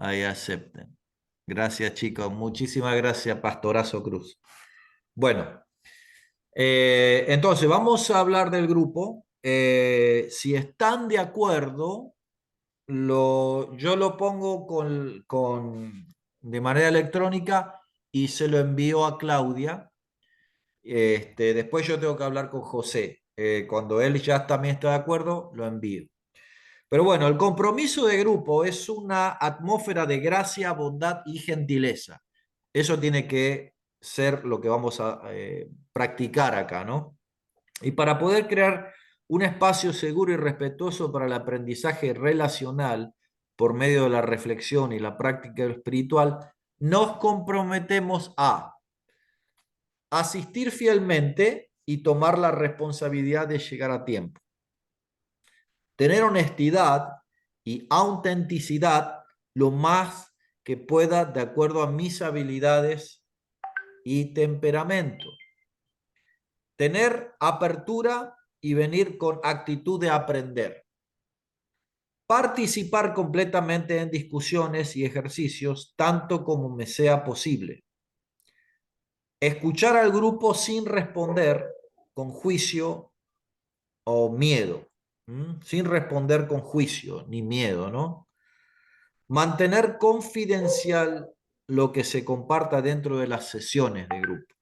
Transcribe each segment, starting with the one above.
Ahí acepten. Gracias, chicos. Muchísimas gracias, Pastorazo Cruz. Bueno, entonces vamos a hablar del grupo. Si están de acuerdo, yo lo pongo de manera electrónica y se lo envío a Claudia. Después yo tengo que hablar con José. Cuando él ya también está de acuerdo, lo envío. Pero bueno, el compromiso de grupo es una atmósfera de gracia, bondad y gentileza. Eso tiene que ser lo que vamos a practicar acá, ¿no? Y para poder crear un espacio seguro y respetuoso para el aprendizaje relacional por medio de la reflexión y la práctica espiritual, nos comprometemos a asistir fielmente y tomar la responsabilidad de llegar a tiempo, tener honestidad y autenticidad lo más que pueda de acuerdo a mis habilidades y temperamento, tener apertura y venir con actitud de aprender, participar completamente en discusiones y ejercicios tanto como me sea posible, escuchar al grupo sin responder con juicio o miedo, sin responder con juicio ni miedo, ¿no? Mantener confidencial lo que se comparta dentro de las sesiones de grupo.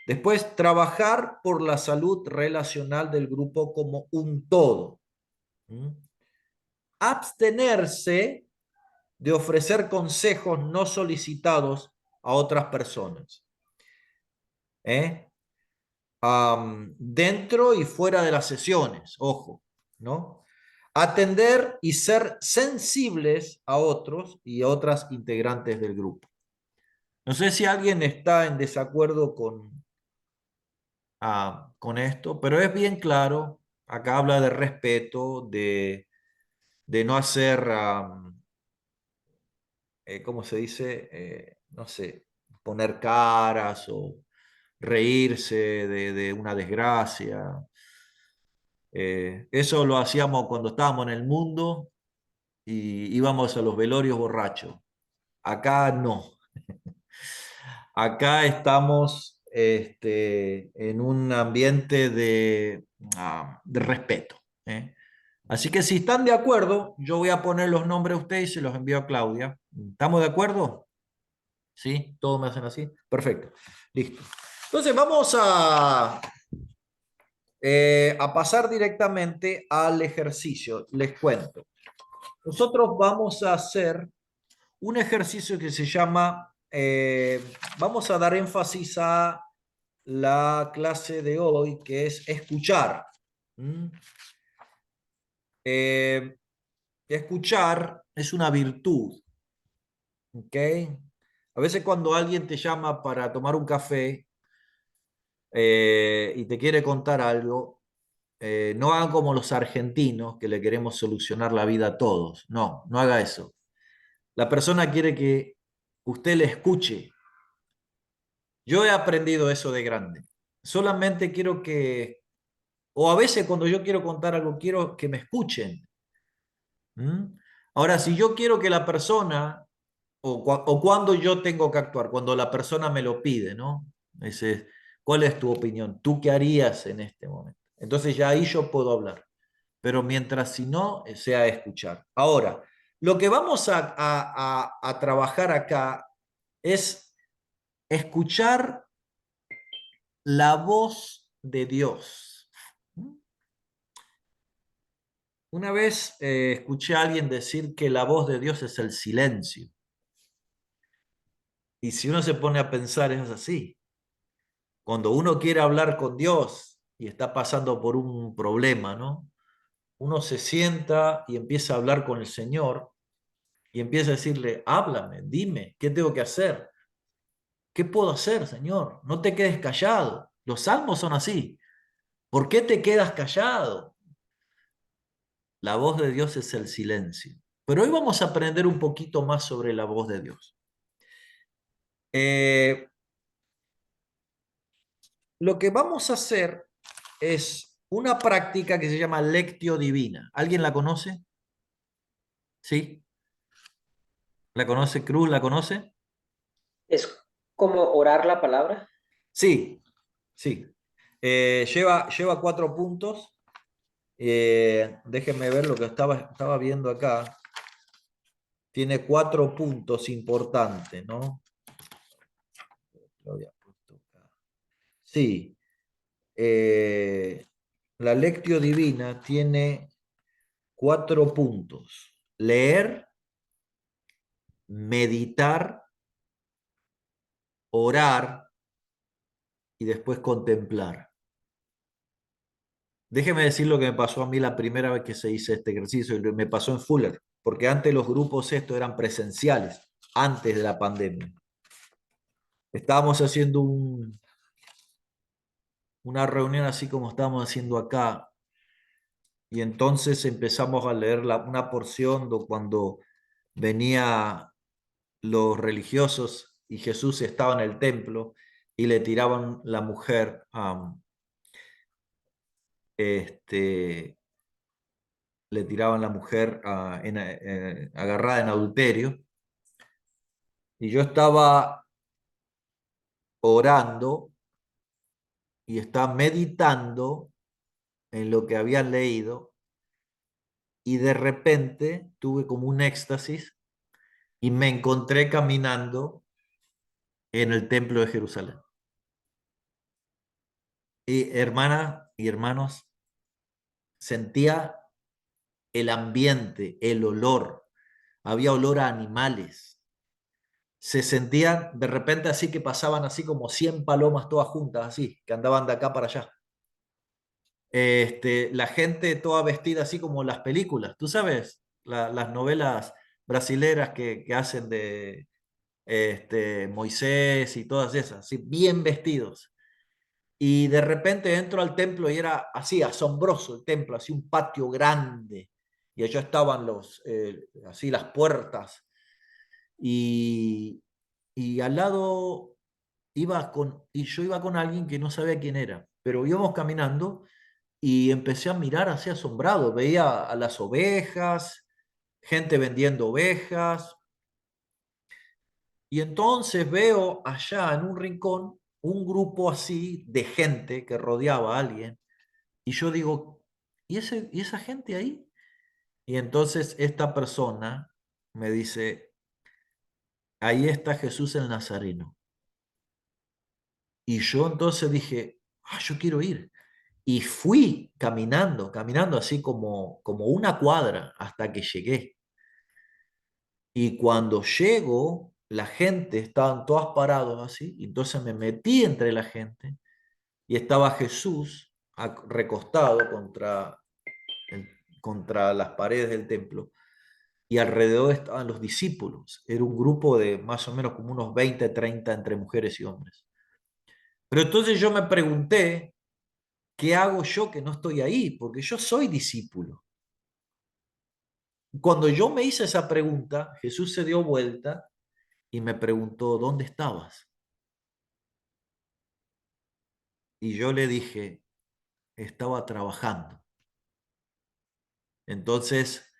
Después, trabajar por la salud relacional del grupo como un todo. Abstenerse de ofrecer consejos no solicitados a otras personas. Dentro y fuera de las sesiones, ojo, ¿no? Atender y ser sensibles a otros y a otras integrantes del grupo. No sé si alguien está en desacuerdo con esto, pero es bien claro. Acá habla de respeto, de no hacer, ¿cómo se dice? No sé, poner caras o reírse de una desgracia. Eso lo hacíamos cuando estábamos en el mundo y íbamos a los velorios borrachos. Acá no. Acá estamos en un ambiente de respeto. ¿Eh? Así que si están de acuerdo, yo voy a poner los nombres a ustedes y se los envío a Claudia. ¿Estamos de acuerdo? ¿Sí? ¿Todos me hacen así? Perfecto. Listo. Entonces vamos a pasar directamente al ejercicio. Les cuento. Nosotros vamos a hacer un ejercicio que se llama, vamos a dar énfasis a la clase de hoy, que es escuchar. ¿Mm? Eh, Escuchar es una virtud, ¿ok? A veces cuando alguien te llama para tomar un café y te quiere contar algo, no hagan como los argentinos que le queremos solucionar la vida a todos. No, no haga eso. La persona quiere que usted le escuche. Yo he aprendido eso de grande. Solamente quiero o a veces cuando yo quiero contar algo, quiero que me escuchen. ¿Mm? Ahora, si yo quiero que la persona, o cuando yo tengo que actuar, cuando la persona me lo pide, ¿no? Dice, ¿cuál es tu opinión? ¿Tú qué harías en este momento? Entonces ya ahí yo puedo hablar. Pero mientras si no, sea escuchar. Ahora, lo que vamos a trabajar acá es escuchar la voz de Dios. Una vez escuché a alguien decir que la voz de Dios es el silencio. Y si uno se pone a pensar, es así. Cuando uno quiere hablar con Dios y está pasando por un problema, ¿no? Uno se sienta y empieza a hablar con el Señor y empieza a decirle, háblame, dime, ¿qué tengo que hacer? ¿Qué puedo hacer, Señor? No te quedes callado. Los salmos son así. ¿Por qué te quedas callado? La voz de Dios es el silencio. Pero hoy vamos a aprender un poquito más sobre la voz de Dios. Eh, lo que vamos a hacer es una práctica que se llama Lectio Divina. ¿Alguien la conoce? ¿Sí? ¿La conoce Cruz? ¿La conoce? Es como orar la palabra. Sí, sí. Lleva 4 puntos. Déjenme ver lo que estaba viendo acá. Tiene 4 puntos importantes, ¿no? Lo había puesto acá. Sí. La Lectio Divina tiene 4 puntos. Leer, meditar, orar y después contemplar. Déjeme decir lo que me pasó a mí la primera vez que se hizo este ejercicio, y me pasó en Fuller, porque antes los grupos estos eran presenciales, antes de la pandemia. Estábamos haciendo una reunión así como estamos haciendo acá, y entonces empezamos a leer una porción de cuando venía los religiosos y Jesús estaba en el templo y le tiraban la mujer, este, le tiraban la mujer agarrada en adulterio. Y yo estaba orando y estaba meditando en lo que había leído y de repente tuve como un éxtasis y me encontré caminando en el templo de Jerusalén. Y hermanas y hermanos, sentía el ambiente, el olor, había olor a animales. Se sentían de repente así que pasaban así como 100 palomas todas juntas, así, que andaban de acá para allá. La gente toda vestida así como las películas, tú sabes, las novelas brasileras que hacen de Moisés y todas esas, así bien vestidos. Y de repente entro al templo y era así, asombroso el templo, así un patio grande. Y allá estaban así las puertas. Y, y al lado y yo iba con alguien que no sabía quién era, pero íbamos caminando y empecé a mirar así asombrado. Veía a las ovejas, gente vendiendo ovejas, y entonces veo allá en un rincón un grupo así de gente que rodeaba a alguien, y yo digo, ¿y esa gente ahí? Y entonces esta persona me dice, ahí está Jesús el Nazareno. Y yo entonces dije, yo quiero ir. Y fui caminando, caminando así como una cuadra hasta que llegué. Y cuando llego, la gente, estaban todas parados así, y entonces me metí entre la gente y estaba Jesús recostado contra las paredes del templo y alrededor estaban los discípulos. Era un grupo de más o menos como unos 20 30 entre mujeres y hombres. Pero entonces yo me pregunté, ¿qué hago yo que no estoy ahí? Porque yo soy discípulo. Cuando yo me hice esa pregunta, Jesús se dio vuelta y me preguntó, ¿dónde estabas? Y yo le dije, estaba trabajando. Entonces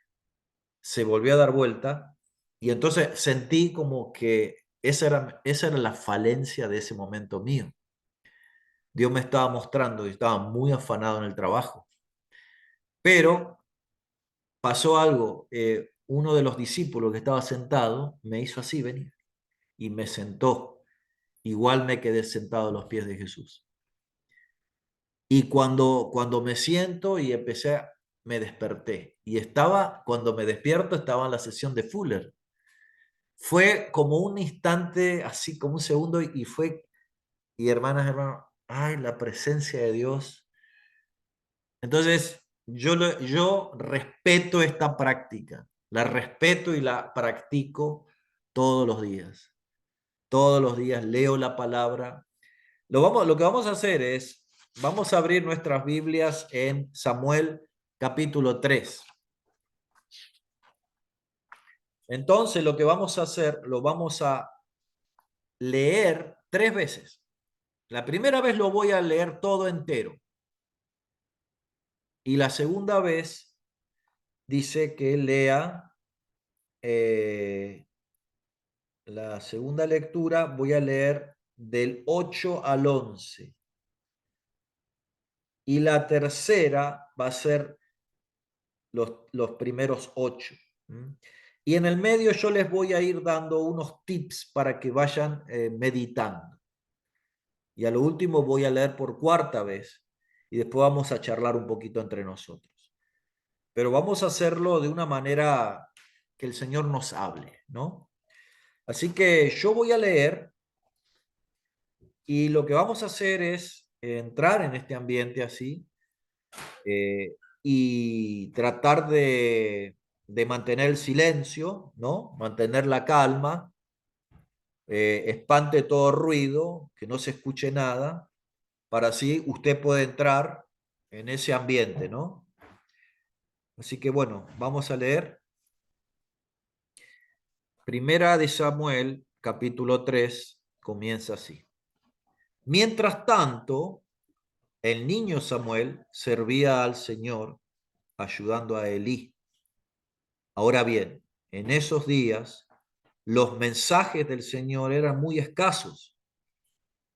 se volvió a dar vuelta y entonces sentí como que esa era la falencia de ese momento mío. Dios me estaba mostrando y estaba muy afanado en el trabajo. Pero pasó algo. Uno de los discípulos que estaba sentado me hizo así venir y me sentó. Igual me quedé sentado a los pies de Jesús. Y cuando me siento y me desperté. Y cuando me despierto, estaba en la sesión de Fuller. Fue como un instante, así como un segundo, y hermanas, hermanos, ay, la presencia de Dios. Entonces, yo respeto esta práctica, la respeto y la practico todos los días. Todos los días leo la palabra. Lo que vamos a hacer es, vamos a abrir nuestras Biblias en Samuel capítulo 3. Entonces, lo que vamos a hacer, lo vamos a leer 3 veces. La primera vez lo voy a leer todo entero. Y la segunda vez dice que lea, eh, La segunda lectura voy a leer del 8 al 11. Y la tercera va a ser los primeros 8. Y en el medio yo les voy a ir dando unos tips para que vayan meditando. Y a lo último voy a leer por cuarta vez y después vamos a charlar un poquito entre nosotros. Pero vamos a hacerlo de una manera que el Señor nos hable, ¿no? Así que yo voy a leer y lo que vamos a hacer es entrar en este ambiente así y tratar de mantener el silencio, ¿no? Mantener la calma, espante todo ruido, que no se escuche nada, para así usted pueda entrar en ese ambiente, ¿no? Así que bueno, vamos a leer Primera de Samuel, capítulo 3, comienza así. Mientras tanto, el niño Samuel servía al Señor ayudando a Elí. Ahora bien, en esos días los mensajes del Señor eran muy escasos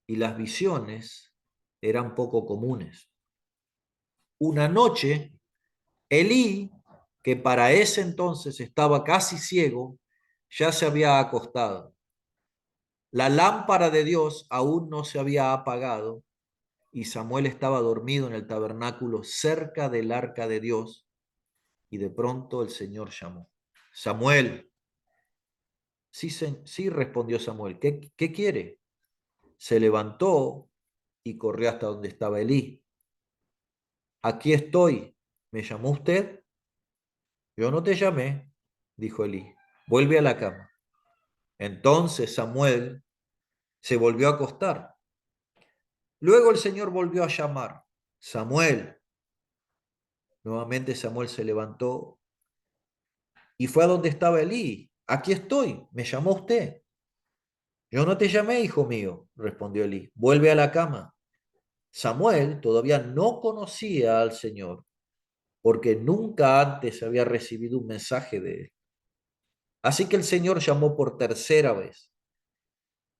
y las visiones eran poco comunes. Una noche, Elí, que para ese entonces estaba casi ciego, ya se había acostado. La lámpara de Dios aún no se había apagado y Samuel estaba dormido en el tabernáculo cerca del arca de Dios y de pronto el Señor llamó. Samuel. Sí, sí, respondió Samuel. ¿Qué quiere? Se levantó y corrió hasta donde estaba Elí. Aquí estoy. ¿Me llamó usted? Yo no te llamé, dijo Elí. Vuelve a la cama. Entonces Samuel se volvió a acostar. Luego el Señor volvió a llamar. Samuel. Nuevamente Samuel se levantó y fue a donde estaba Elí. Aquí estoy. ¿Me llamó usted? Yo no te llamé, hijo mío, respondió Elí. Vuelve a la cama. Samuel todavía no conocía al Señor porque nunca antes había recibido un mensaje de él. Así que el Señor llamó por tercera vez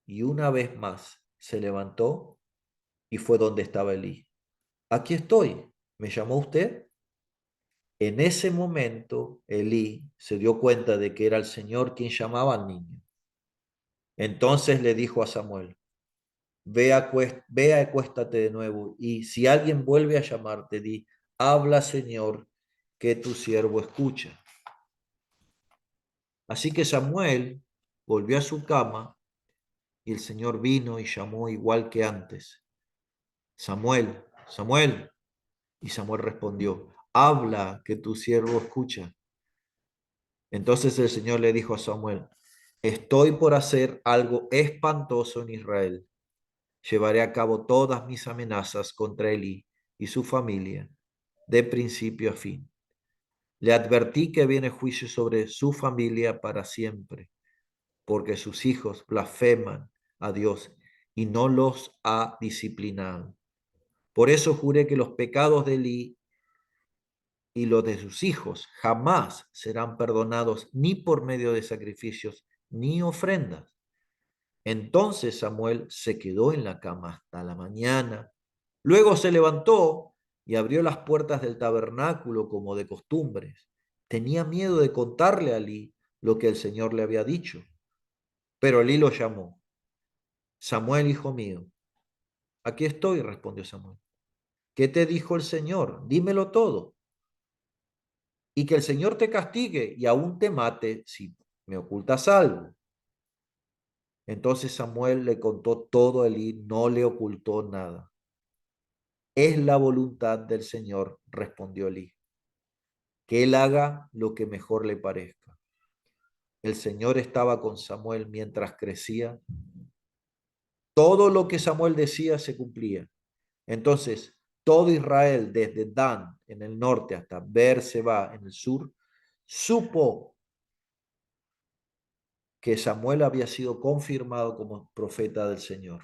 y una vez más se levantó y fue donde estaba Elí. Aquí estoy. ¿Me llamó usted? En ese momento Elí se dio cuenta de que era el Señor quien llamaba al niño. Entonces le dijo a Samuel, ve, acuéstate de nuevo y si alguien vuelve a llamarte, di, habla Señor, que tu siervo escucha. Así que Samuel volvió a su cama y el Señor vino y llamó igual que antes. Samuel, Samuel. Y Samuel respondió, habla, que tu siervo escucha. Entonces el Señor le dijo a Samuel, estoy por hacer algo espantoso en Israel. Llevaré a cabo todas mis amenazas contra Elí y su familia, de principio a fin. Le advertí que viene juicio sobre su familia para siempre, porque sus hijos blasfeman a Dios y no los ha disciplinado. Por eso juré que los pecados de Elí y los de sus hijos jamás serán perdonados ni por medio de sacrificios ni ofrendas. Entonces Samuel se quedó en la cama hasta la mañana. Luego se levantó y abrió las puertas del tabernáculo como de costumbre. Tenía miedo de contarle a Elí lo que el Señor le había dicho. Pero Elí lo llamó. Samuel, hijo mío. Aquí estoy, respondió Samuel. ¿Qué te dijo el Señor? Dímelo todo. Y que el Señor te castigue y aún te mate si me ocultas algo. Entonces Samuel le contó todo a Elí, no le ocultó nada. Es la voluntad del Señor, respondió Elí, que él haga lo que mejor le parezca. El Señor estaba con Samuel mientras crecía. Todo lo que Samuel decía se cumplía. Entonces, todo Israel, desde Dan en el norte hasta Beerseba en el sur, supo que Samuel había sido confirmado como profeta del Señor.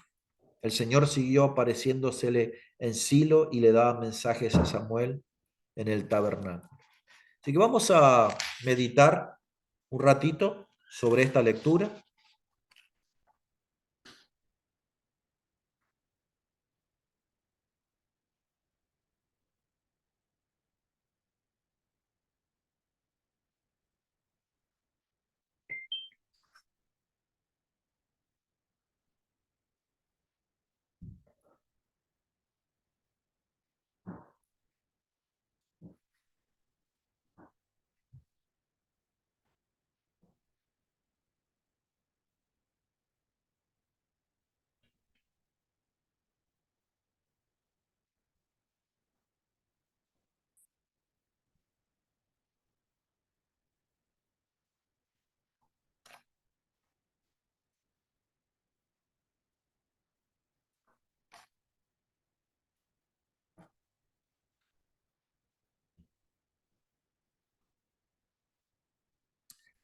El Señor siguió apareciéndosele en Silo y le daba mensajes a Samuel en el tabernáculo. Así que vamos a meditar un ratito sobre esta lectura.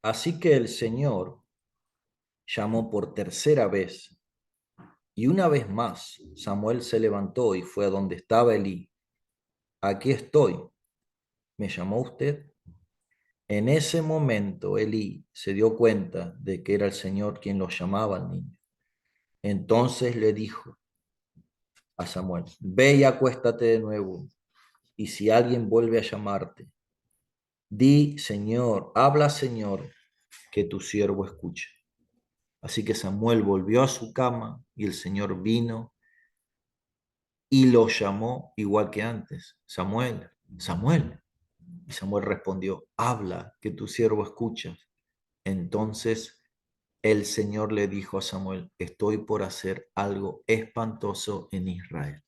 Así que el Señor llamó por tercera vez, y una vez más Samuel se levantó y fue a donde estaba Elí. Aquí estoy, ¿me llamó usted? En ese momento Elí se dio cuenta de que era el Señor quien lo llamaba al niño. Entonces le dijo a Samuel, ve y acuéstate de nuevo, y si alguien vuelve a llamarte, di, Señor, habla, Señor, que tu siervo escuche. Así que Samuel volvió a su cama y el Señor vino y lo llamó igual que antes. Samuel, Samuel. Y Samuel respondió, habla, que tu siervo escucha. Entonces el Señor le dijo a Samuel, estoy por hacer algo espantoso en Israel.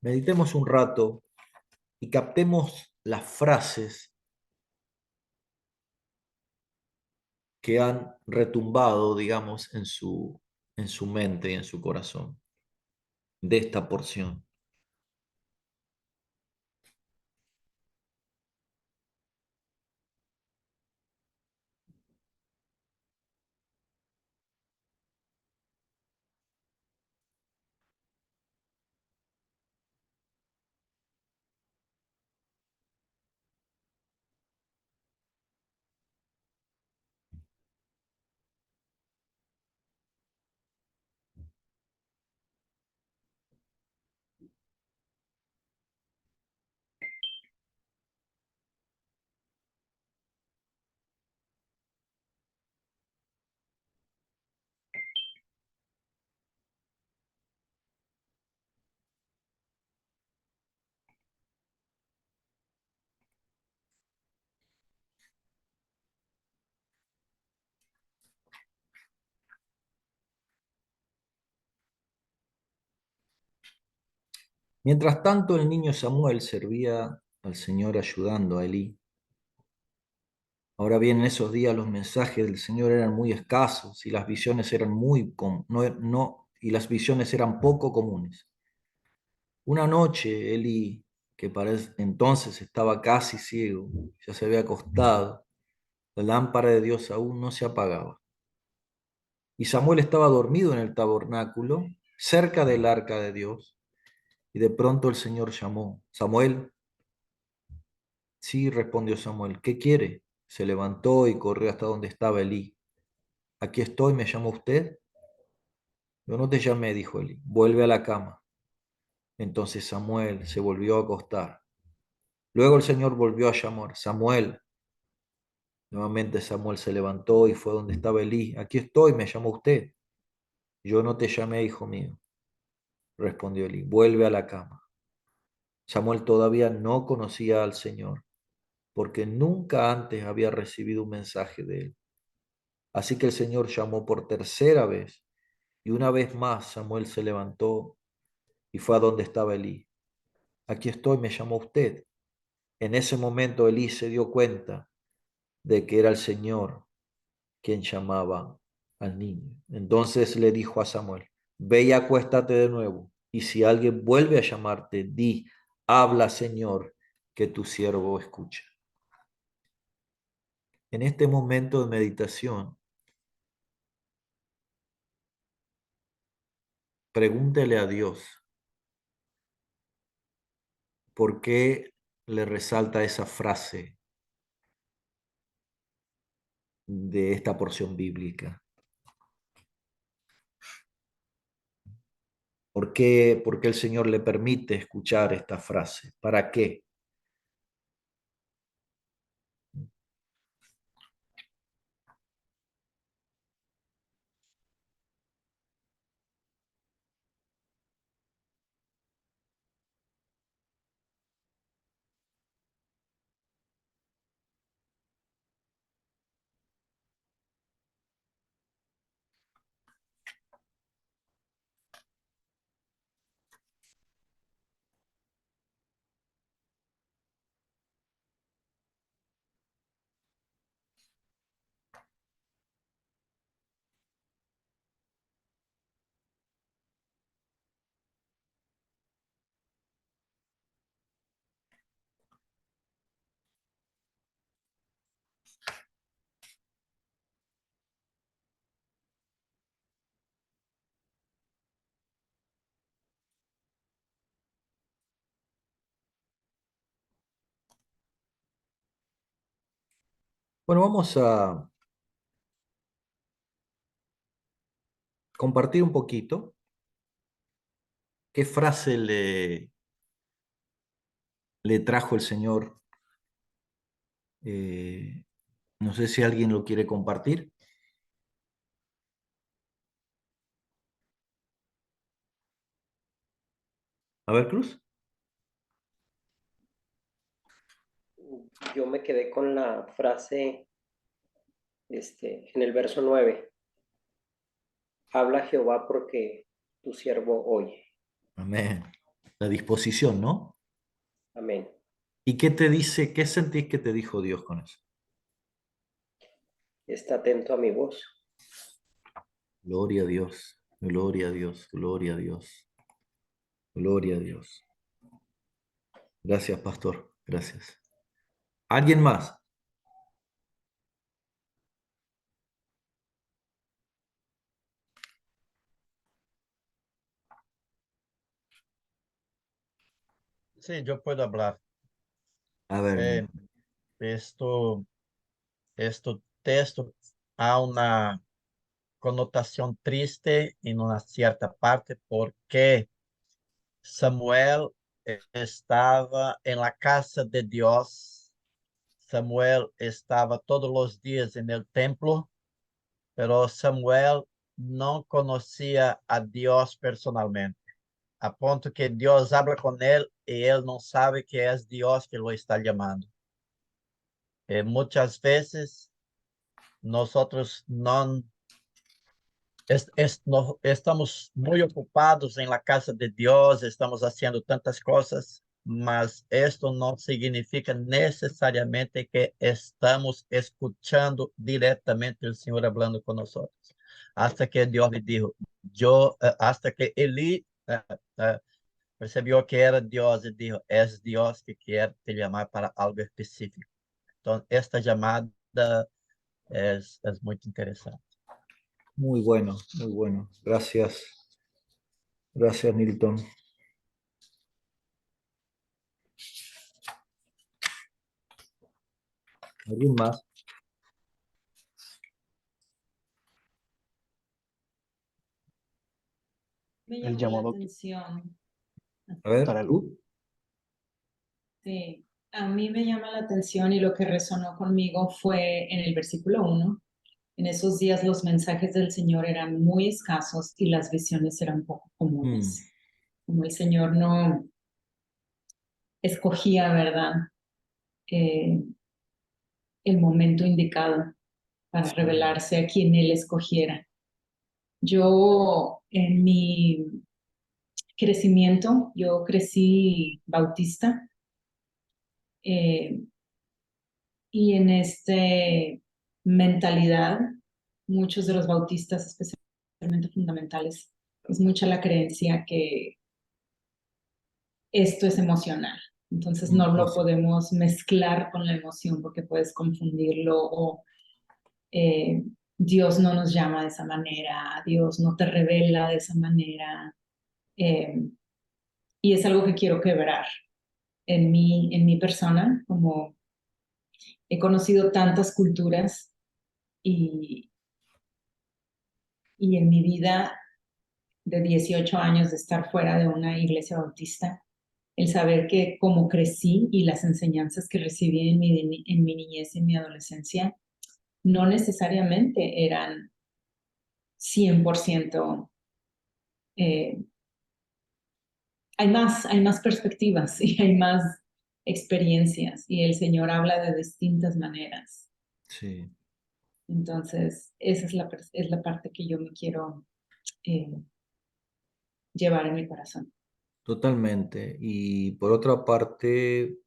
Meditemos un rato y captemos las frases que han retumbado, digamos, en su mente y en su corazón de esta porción. Mientras tanto, el niño Samuel servía al Señor ayudando a Elí. Ahora bien, en esos días los mensajes del Señor eran muy escasos y las visiones eran y las visiones eran poco comunes. Una noche, Elí, que para entonces estaba casi ciego, ya se había acostado, la lámpara de Dios aún no se apagaba. Y Samuel estaba dormido en el tabernáculo, cerca del arca de Dios, y de pronto el Señor llamó, Samuel. Sí, respondió Samuel, ¿qué quiere? Se levantó y corrió hasta donde estaba Elí. Aquí estoy, ¿me llama usted? Yo no te llamé, dijo Elí, vuelve a la cama. Entonces Samuel se volvió a acostar. Luego el Señor volvió a llamar, Samuel. Nuevamente Samuel se levantó y fue donde estaba Elí. Aquí estoy, ¿me llamó usted? Yo no te llamé, hijo mío, respondió Elí, vuelve a la cama. Samuel todavía no conocía al Señor, porque nunca antes había recibido un mensaje de él. Así que el Señor llamó por tercera vez, y una vez más Samuel se levantó y fue a donde estaba Elí. Aquí estoy, me llamó usted. En ese momento Elí se dio cuenta de que era el Señor quien llamaba al niño. Entonces le dijo a Samuel, ve y acuéstate de nuevo, y si alguien vuelve a llamarte, di, habla, Señor, que tu siervo escucha. En este momento de meditación, pregúntele a Dios por qué le resalta esa frase de esta porción bíblica. Por qué el Señor le permite escuchar esta frase? ¿Para qué? Bueno, vamos a compartir un poquito qué frase le trajo el Señor. Eh, no sé si alguien lo quiere compartir. A ver, Cruz. Yo me quedé con la frase en el verso 9. Habla Jehová porque tu siervo oye. Amén. La disposición, ¿no? Amén. ¿Y qué te dice, qué sentís que te dijo Dios con eso? Está atento a mi voz. Gloria a Dios, gloria a Dios, gloria a Dios, gloria a Dios. Gracias, pastor. Gracias. ¿Alguien más? Sí, yo puedo hablar. A ver, Eh, esto, esto texto ha una connotación triste en una cierta parte porque Samuel estaba en la casa de Dios. Samuel estaba todos los días en el templo, pero Samuel no conocía a Dios personalmente, a ponto que Dios habla con él y él no sabe que es Dios que lo está llamando. Muchas veces nosotros no estamos muy ocupados en la casa de Dios, estamos haciendo tantas cosas, mas esto no significa necesariamente que estamos escuchando directamente el Señor hablando con nosotros. Hasta que Dios le dijo, hasta que Eli percibió que era Dios y dijo, es Dios que quiere te llamar para algo específico. Entonces, esta llamada es muy interesante. muy bueno, muy bueno. Gracias, gracias, Nilton. ¿Alguien más? Me El llamó la llamado atención. A ver, para el... tú. Sí, a mí me llama la atención y lo que resonó conmigo fue en el versículo 1. En esos días los mensajes del Señor eran muy escasos y las visiones eran poco Mm, comunes. Como el Señor no escogía, ¿verdad? Eh, el momento indicado para sí. revelarse a quien Él escogiera. Yo en mi crecimiento, yo crecí bautista. eh, Y en este mentalidad, muchos de los bautistas, especialmente fundamentales, es mucha la creencia que esto es emocional. Entonces no lo Así. podemos mezclar con la emoción porque puedes confundirlo o eh, Dios no nos llama de esa manera, Dios no te revela de esa manera. eh, y es algo que quiero quebrar en mi persona, como he conocido tantas culturas y, y en mi vida de 18 años de estar fuera de una iglesia bautista, el saber que como crecí y las enseñanzas que recibí en mi niñez y en mi adolescencia, no necesariamente eran 100%, eh, hay más perspectivas y hay más experiencias y el Señor habla de distintas maneras. Sí, Entonces, esa es la parte que yo me quiero eh, llevar en mi corazón. totalmente. Y por otra parte,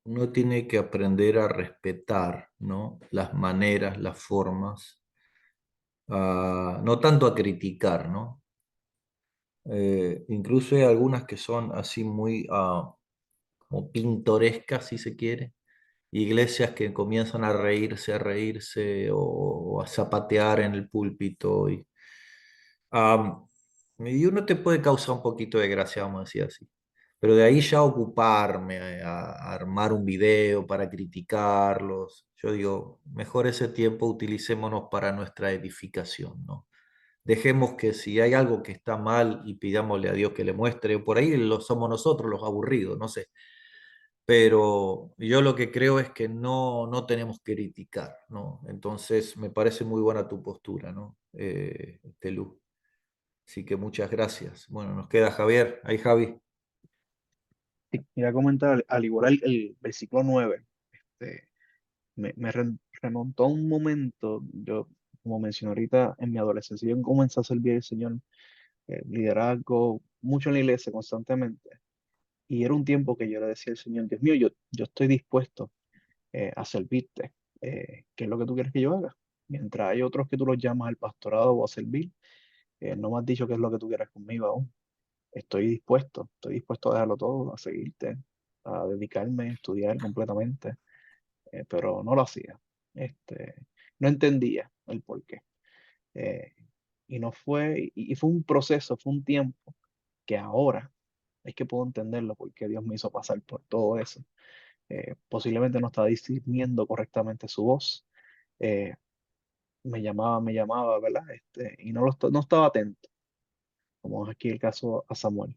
uno tiene que aprender a respetar, ¿no? Las maneras, las formas, no tanto a criticar, ¿no? Incluso hay algunas que son así muy como pintorescas, si se quiere. Iglesias que comienzan a reírse o a zapatear en el púlpito. Y uno te puede causar un poquito de gracia, vamos a decir así. Pero de ahí ya ocuparme a armar un video para criticarlos. Yo digo, mejor ese tiempo utilicémonos para nuestra edificación, ¿no? Dejemos que si hay algo que está mal y pidámosle a Dios que le muestre, por ahí lo somos nosotros los aburridos, no sé. Pero yo lo que creo es que no tenemos que criticar, ¿no? Entonces me parece muy buena tu postura, ¿no? Telú. Así que muchas gracias. Bueno, nos queda Javier. Ahí, Javi. Sí, quería comentar, al igual el versículo 9, este, remontó a un momento, yo, como mencioné ahorita, en mi adolescencia, yo comencé a servir al Señor, liderazgo, mucho en la iglesia constantemente. Y era un tiempo que yo le decía al Señor, Dios mío, yo estoy dispuesto a servirte. ¿Qué es lo que tú quieres que yo haga? Mientras hay otros que tú los llamas al pastorado o a servir, no me has dicho qué es lo que tú quieres conmigo aún. Estoy dispuesto a dejarlo todo, a seguirte, a dedicarme, a estudiar completamente, pero no lo hacía. Este, no entendía el porqué. Eh, y no fue, y fue un proceso, fue un tiempo que ahora es que puedo entenderlo porque Dios me hizo pasar por todo eso. Posiblemente no estaba discerniendo correctamente su voz. eh, me llamaba, ¿verdad? Y no estaba atento, como es aquí el caso a Samuel.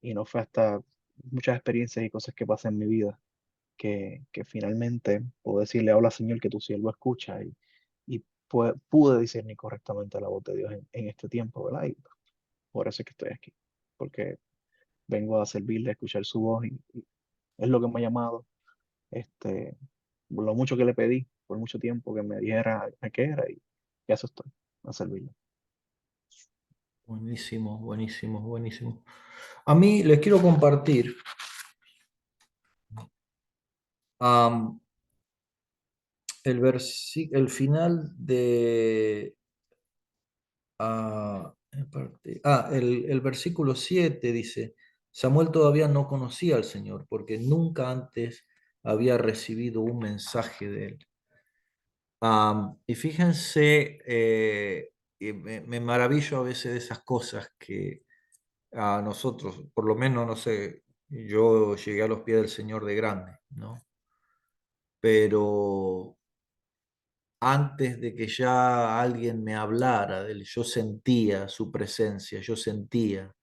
Y no fue hasta muchas experiencias y cosas que pasan en mi vida que finalmente puedo decirle, habla Señor, que tu siervo escucha y pude discernir correctamente la voz de Dios en este tiempo, ¿verdad? Y por eso es que estoy aquí, porque vengo a servirle, a escuchar su voz y es lo que me ha llamado, este, lo mucho que le pedí por mucho tiempo que me dijera a qué era y a eso estoy, a servirle. Buenísimo, buenísimo, buenísimo. A mí les quiero compartir am, el final de el versículo 7 dice, Samuel todavía no conocía al Señor porque nunca antes había recibido un mensaje de él. Y fíjense, y me maravillo a veces de esas cosas que a nosotros, por lo menos, no sé, yo llegué a los pies del Señor de grande, ¿no? Pero antes de que ya alguien me hablara de él, yo sentía su presencia, yo sentía,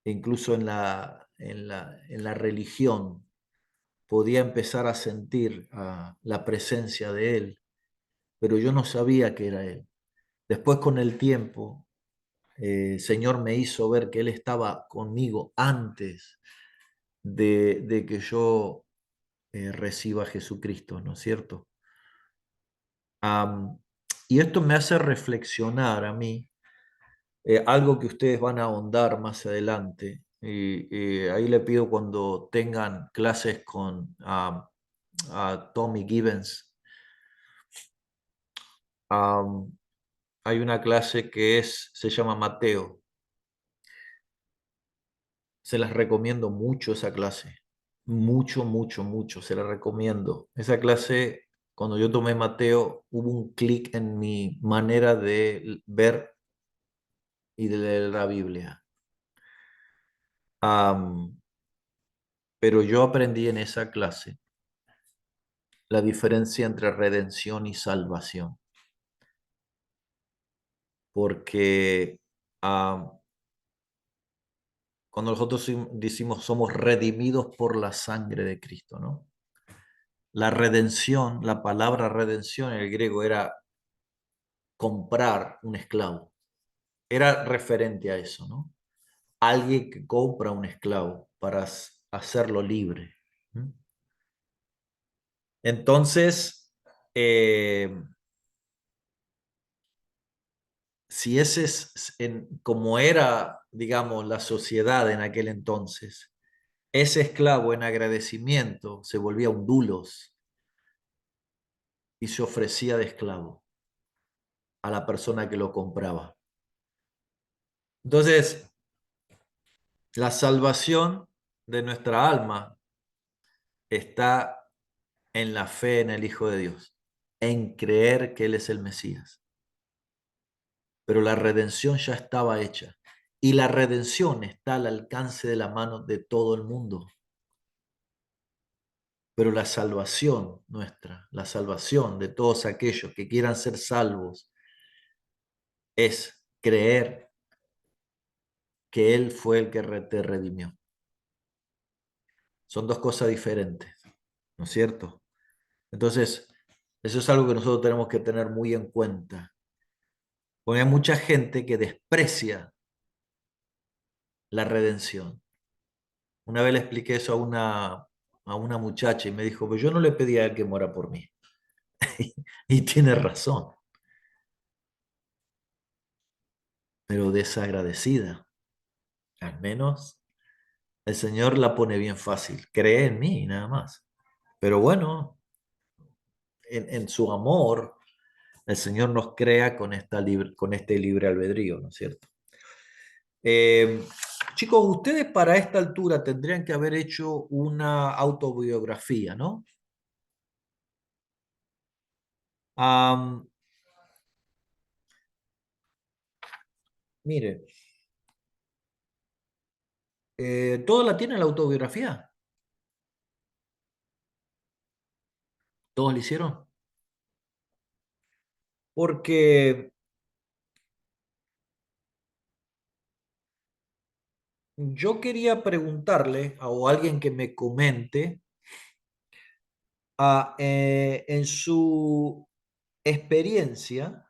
incluso en la religión, podía empezar a sentir la presencia de él, pero yo no sabía que era él. Después con el tiempo, el Señor me hizo ver que él estaba conmigo antes de que yo reciba a Jesucristo, ¿no es cierto? Am, y esto me hace reflexionar a mí, algo que ustedes van a ahondar más adelante. Y ahí le pido cuando tengan clases con a Tommy Gibbons, am, hay una clase que se llama Mateo. Se las recomiendo mucho esa clase. Mucho, mucho, mucho. Se la recomiendo. Esa clase, cuando yo tomé Mateo, hubo un clic en mi manera de ver y de leer la Biblia. Am, pero yo aprendí en esa clase la diferencia entre redención y salvación. Porque cuando nosotros decimos somos redimidos por la sangre de Cristo, ¿no? La redención, la palabra redención en el griego era comprar un esclavo. Era referente a eso, ¿no? Alguien que compra un esclavo para hacerlo libre. ¿Mm? Entonces, si ese es como era, digamos, la sociedad en aquel entonces, ese esclavo en agradecimiento se volvía un dulos y se ofrecía de esclavo a la persona que lo compraba. Entonces, la salvación de nuestra alma está en la fe en el Hijo de Dios, en creer que Él es el Mesías. Pero la redención ya estaba hecha. Y la redención está al alcance de la mano de todo el mundo. Pero la salvación nuestra, la salvación de todos aquellos que quieran ser salvos, es creer que Él fue el que te redimió. Son dos cosas diferentes, ¿no es cierto? Entonces, eso es algo que nosotros tenemos que tener muy en cuenta. Porque hay mucha gente que desprecia la redención. Una vez le expliqué eso a una muchacha y me dijo, pues yo no le pedí a Él que muera por mí. Y tiene razón, pero desagradecida. Al menos el Señor la pone bien fácil. Cree en mí, nada más. Pero bueno, en su amor, el Señor nos crea con este libre albedrío, ¿no es cierto? Eh, Chicos, ustedes para esta altura tendrían que haber hecho una autobiografía, ¿no? Am, Mire, ¿todos la tienen la autobiografía? ¿Todos la hicieron? Porque yo quería preguntarle o alguien que me comente en su experiencia,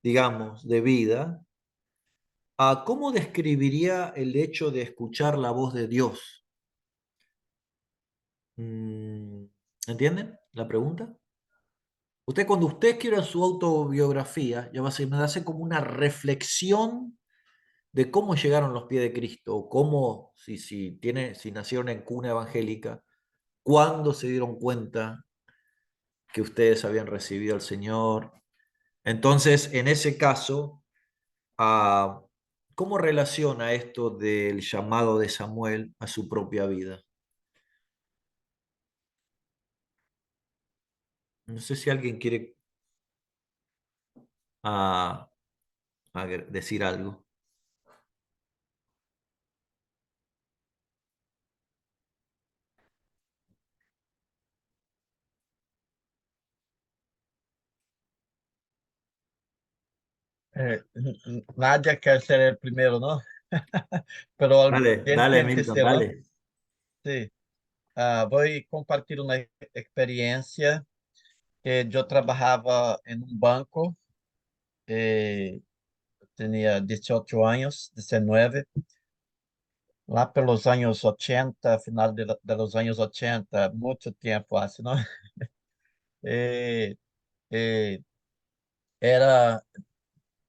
digamos, de vida, ¿cómo describiría el hecho de escuchar la voz de Dios? Mm, ¿Entienden la pregunta? Cuando usted escriba su autobiografía, ya va a ser, me hace como una reflexión de cómo llegaron los pies de Cristo, o cómo, si nacieron en cuna evangélica, cuándo se dieron cuenta que ustedes habían recibido al Señor. Entonces, en ese caso, ah, ¿cómo relaciona esto del llamado de Samuel a su propia vida? No sé si alguien quiere ah, decir algo. Nadia quer ser el primero, ¿no? Pero Dale, alguien dale, tiene que Milton, ser, ¿no? dale. Sí. Voy a compartir una experiencia que yo trabajaba en un banco, eh, tenía 18 años, 19, lá pelos años 80, final de los años 80, mucho tiempo hace, ¿no? Eh, eh, Era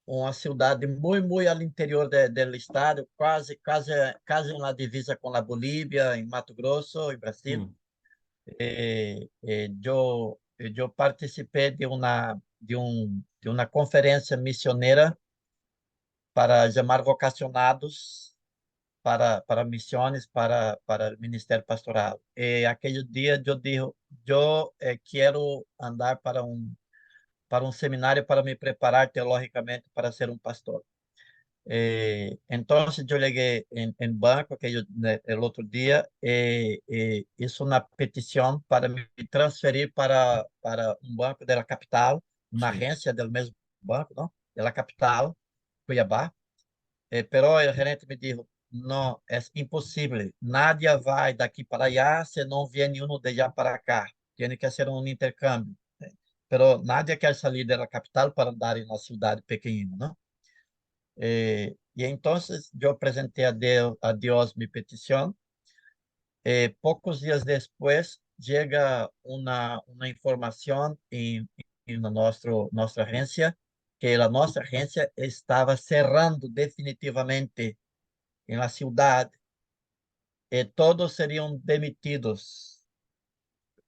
uma cidade muito al interior del estado, quase na divisa com a Bolívia, em Mato Grosso, em Brasil. Mm, Eu participei de uma conferência missioneira para chamar vocacionados para missões, para o ministério pastoral. E aquele dia eu disse, eu quero andar para um seminário para me preparar teológicamente para ser um pastor. Entonces yo llegué en banco el otro día hizo una petición para me transferir para un banco de la capital, una sí. agencia del mismo banco, ¿no? De la capital, Cuiabá. Pero el gerente me dijo, no, es imposible. Nadie va de aquí para allá si no viene uno de allá para acá. Tiene que hacer un intercambio. Pero nadie quer salir de la capital para andar en una ciudad pequeña, ¿no? Y entonces yo presenté a Dios mi petición. Pocos días después llega una información en nuestra agencia, que la nuestra agencia estaba cerrando definitivamente en la ciudad. Todos serían demitidos,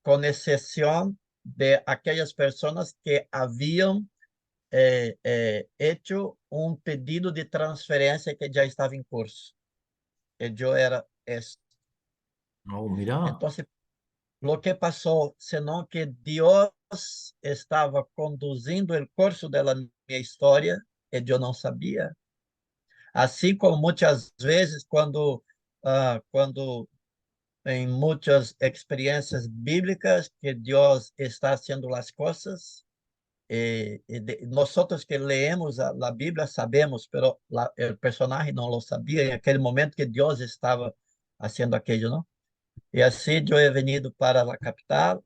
con excepción de aquellas personas que habían hecho un pedido de transferencia que ya estaba en curso. Yo era eso. Oh, mira. Entonces, lo que pasó, sino que Dios estaba conduciendo el curso de la mi historia y yo no sabía. Así como muchas veces cuando en muchas experiencias bíblicas que Dios está haciendo las cosas, nosotros que leemos la Biblia sabemos, pero el personaje no lo sabía en aquel momento que Dios estaba haciendo aquello, ¿no? Y así yo he venido para la capital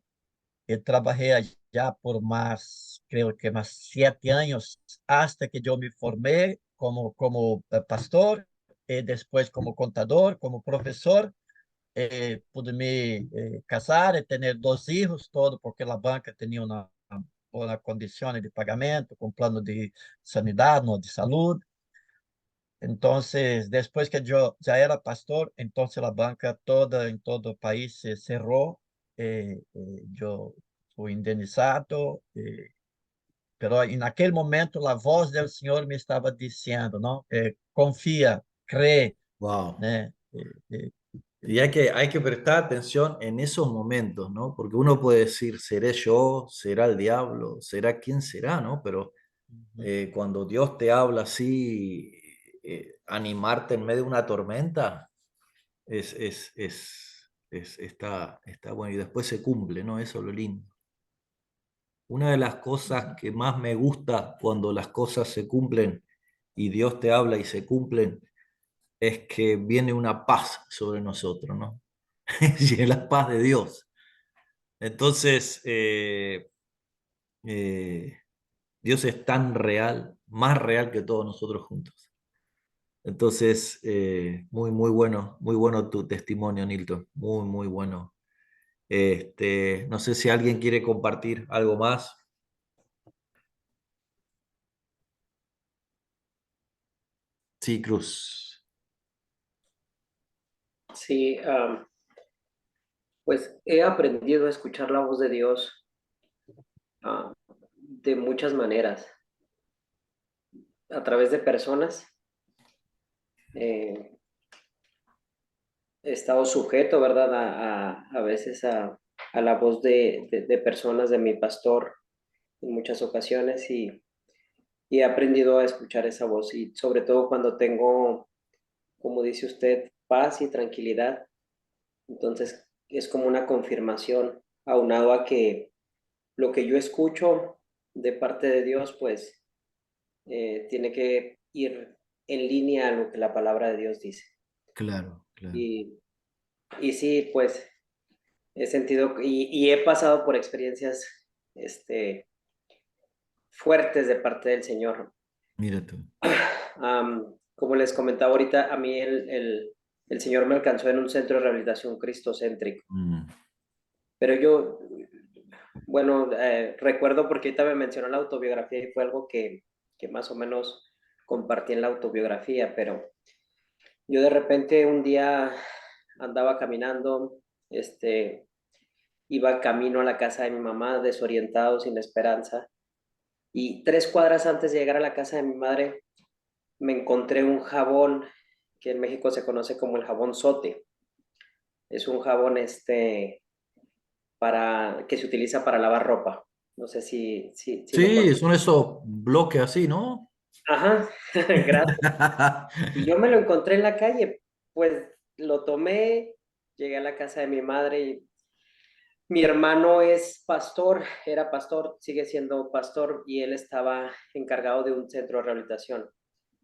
y trabajé allá por más, creo que más 7 años, hasta que yo me formé como pastor, y después como contador, como profesor. Pude me casar y tener 2 hijos, todo porque la banca tenía una condición de pagamento, con plano de sanidad, no de salud. Entonces, después que yo ya era pastor, entonces la banca toda en todo el país se cerró. Yo fui indemnizado, pero en aquel momento la voz del Señor me estaba diciendo, ¿no? Confía, cree, Wow. ¿no? Y hay que prestar atención en esos momentos, ¿no? Porque uno puede decir, ¿seré yo? ¿Será el diablo? ¿Será quién será? ¿No? Pero cuando Dios te habla así, animarte en medio de una tormenta, está bueno. Y después se cumple, ¿no? Eso es lo lindo. Una de las cosas que más me gusta cuando las cosas se cumplen y Dios te habla y se cumplen es que viene una paz sobre nosotros, ¿no? Y es la paz de Dios. Entonces, eh, Dios es tan real, más real que todos nosotros juntos. Entonces, muy bueno tu testimonio, Nilton. Muy, muy bueno. No sé si alguien quiere compartir algo más. Sí, Cruz. Sí, pues he aprendido a escuchar la voz de Dios de muchas maneras, a través de personas. Eh, He estado sujeto, ¿verdad? A veces a la voz de personas, de mi pastor, en muchas ocasiones, y he aprendido a escuchar esa voz, y sobre todo cuando tengo, como dice usted, paz y tranquilidad. Entonces es como una confirmación, aunado a que lo que yo escucho de parte de Dios, pues tiene que ir en línea a lo que la palabra de Dios dice. Claro, claro. Y sí, pues he sentido y he pasado por experiencias fuertes de parte del Señor. Mira tú. Como les comentaba ahorita, a mí el Señor me alcanzó en un centro de rehabilitación cristocéntrico. Mm, Pero yo, bueno, recuerdo porque ahorita me mencionó la autobiografía y fue algo que más o menos compartí en la autobiografía, pero yo de repente un día andaba caminando, iba camino a la casa de mi mamá, desorientado, sin esperanza, y 3 cuadras antes de llegar a la casa de mi madre, me encontré un jabón que en México se conoce como el jabón Sote. Es un jabón que se utiliza para lavar ropa. No sé si lo Sí, conozco. son esos bloques así, ¿no? Ajá, gracias. Y yo me lo encontré en la calle, pues lo tomé, llegué a la casa de mi madre y mi hermano es pastor, era pastor, sigue siendo pastor y él estaba encargado de un centro de rehabilitación.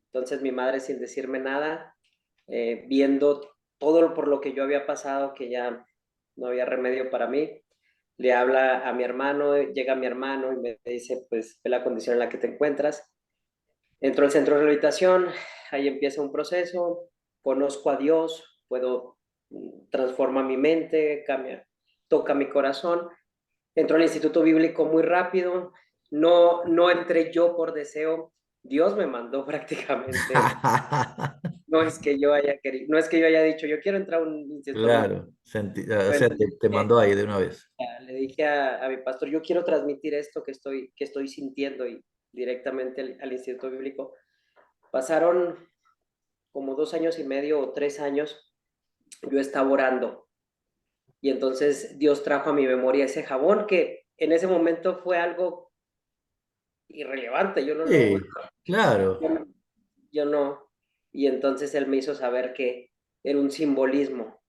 Entonces mi madre, sin decirme nada, viendo todo por lo que yo había pasado, que ya no había remedio para mí, le habla a mi hermano, llega mi hermano y me dice, pues ve la condición en la que te encuentras. Entro al centro de rehabilitación, ahí empieza un proceso, conozco a Dios, transforma mi mente, cambia, toca mi corazón. Entro al instituto bíblico muy rápido, no entré yo por deseo, Dios me mandó prácticamente. No es que yo haya querido, no es que yo haya dicho, yo quiero entrar a un instituto bíblico. Claro, o sea, te mandó ahí de una vez. Le dije a mi pastor, yo quiero transmitir esto que estoy sintiendo, y directamente al instituto bíblico. Pasaron como 2 años y medio o 3 años, yo estaba orando, y entonces Dios trajo a mi memoria ese jabón que en ese momento fue algo irrelevante, yo no lo, Sí, claro. yo no, yo no. y entonces él me hizo saber que era un simbolismo,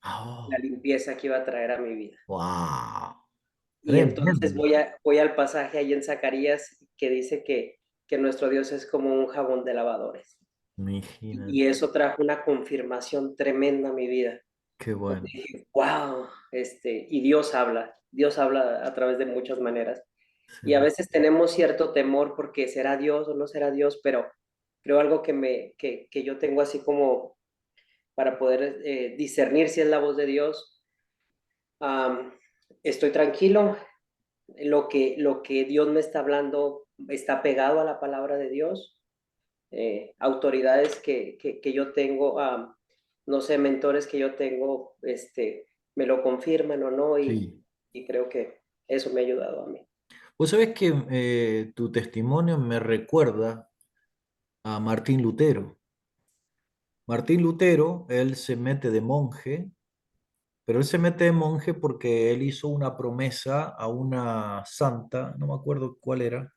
la Oh, limpieza que iba a traer a mi vida. wow. Y entonces Tremendo. voy al pasaje ahí en Zacarías que dice que nuestro Dios es como un jabón de lavadores. Imagínate. Y eso trajo una confirmación tremenda a mi vida. Qué Donde bueno. dije, wow, y Dios habla a través de muchas maneras. Y a Sí. veces tenemos cierto temor porque será Dios o no será Dios, pero creo algo que yo tengo así como para poder discernir si es la voz de Dios. Um, Estoy tranquilo, lo que Dios me está hablando está pegado a la palabra de Dios. Autoridades que yo tengo, no sé, mentores que yo tengo, me lo confirman o no, Sí. y creo que eso me ha ayudado a mí. Vos sabés que tu testimonio me recuerda a Martín Lutero. Martín Lutero, él se mete de monje, pero él se mete de monje porque él hizo una promesa a una santa, no me acuerdo cuál era,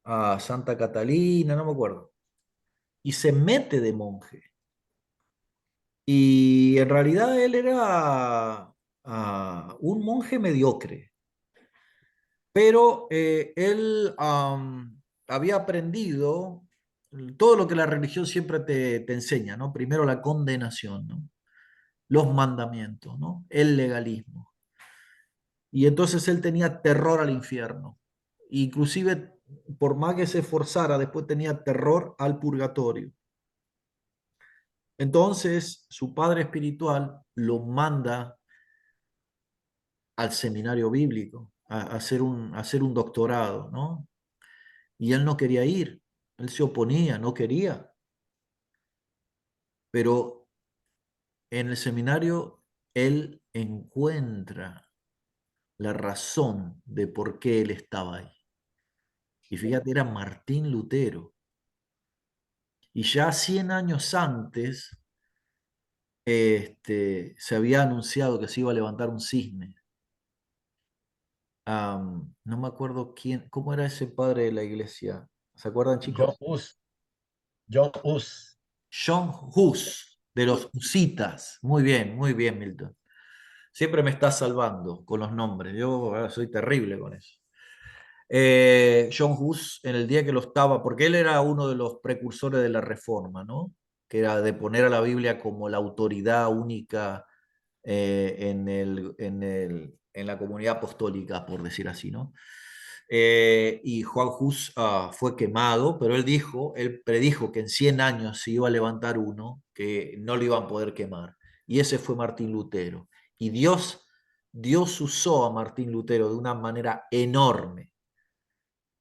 a Santa Catalina, no me acuerdo, y se mete de monje. Y en realidad él era un monje mediocre, pero él había aprendido todo lo que la religión siempre te enseña, ¿no? Primero la condenación, ¿no? Los mandamientos, ¿no? El legalismo. Y entonces él tenía terror al infierno. Inclusive, por más que se esforzara, después tenía terror al purgatorio. Entonces, su padre espiritual lo manda al seminario bíblico a hacer un doctorado, ¿no? Y él no quería ir, él se oponía, no quería, pero en el seminario él encuentra la razón de por qué él estaba ahí. Y fíjate, era Martín Lutero. Y ya 100 años antes se había anunciado que se iba a levantar un cisne. No me acuerdo quién, cómo era ese padre de la iglesia. ¿Se acuerdan, John chicos? Hus. John Hus. John Hus, de los Husitas. Muy bien, Milton. Siempre me estás salvando con los nombres. Yo soy terrible con eso. John Hus, en el día que lo estaba, porque él era uno de los precursores de la reforma, ¿no? Que era de poner a la Biblia como la autoridad única en la comunidad apostólica, por decir así, ¿no? Y Juan Hus fue quemado, pero él predijo que en 100 años se iba a levantar uno que no lo iban a poder quemar. Y ese fue Martín Lutero. Y Dios usó a Martín Lutero de una manera enorme,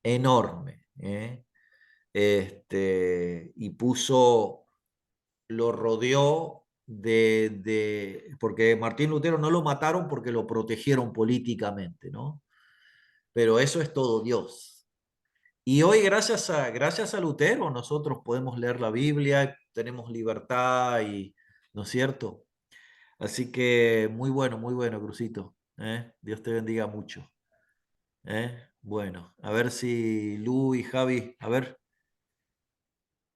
enorme. Y lo rodeó porque Martín Lutero no lo mataron porque lo protegieron políticamente, ¿no? Pero eso es todo Dios. Y hoy, gracias a Lutero, nosotros podemos leer la Biblia, tenemos libertad ¿no es cierto? Así que muy bueno, Crucito. Dios te bendiga mucho. Bueno, a ver si Lu y Javi, a ver,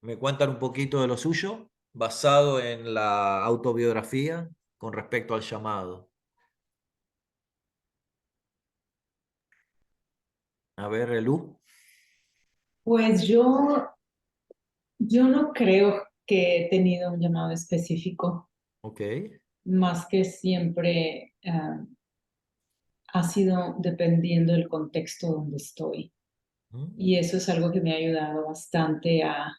me cuentan un poquito de lo suyo, basado en la autobiografía con respecto al llamado. A ver, Lu. Pues yo no creo que he tenido un llamado específico, Ok. más que siempre ha sido dependiendo del contexto donde estoy. Mm, Y eso es algo que me ha ayudado bastante a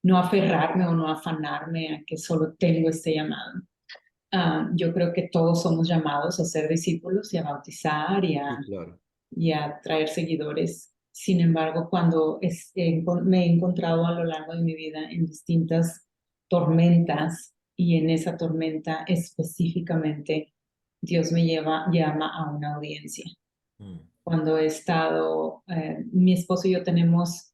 no aferrarme o no afanarme a que solo tengo este llamado. Yo creo que todos somos llamados a ser discípulos y a bautizar sí, claro. y a traer seguidores. Sin embargo, cuando me he encontrado a lo largo de mi vida en distintas tormentas y en esa tormenta específicamente, Dios llama a una audiencia. Mm, Cuando he estado, mi esposo y yo tenemos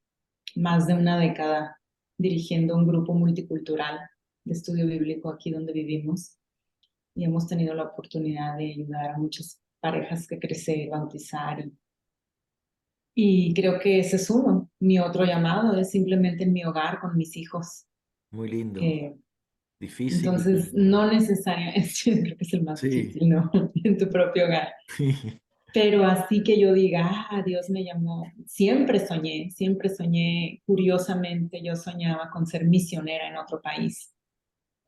más de una década dirigiendo un grupo multicultural de estudio bíblico aquí donde vivimos y hemos tenido la oportunidad de ayudar a muchas parejas que crecer, bautizar Y creo que ese es uno. Mi otro llamado es simplemente en mi hogar con mis hijos. Muy lindo. Eh, Difícil y entonces, lindo, ¿no? no necesariamente, creo que es el más Sí. difícil, ¿no? En tu propio hogar. Pero así que yo diga, Dios me llamó. Siempre soñé, curiosamente, yo soñaba con ser misionera en otro país,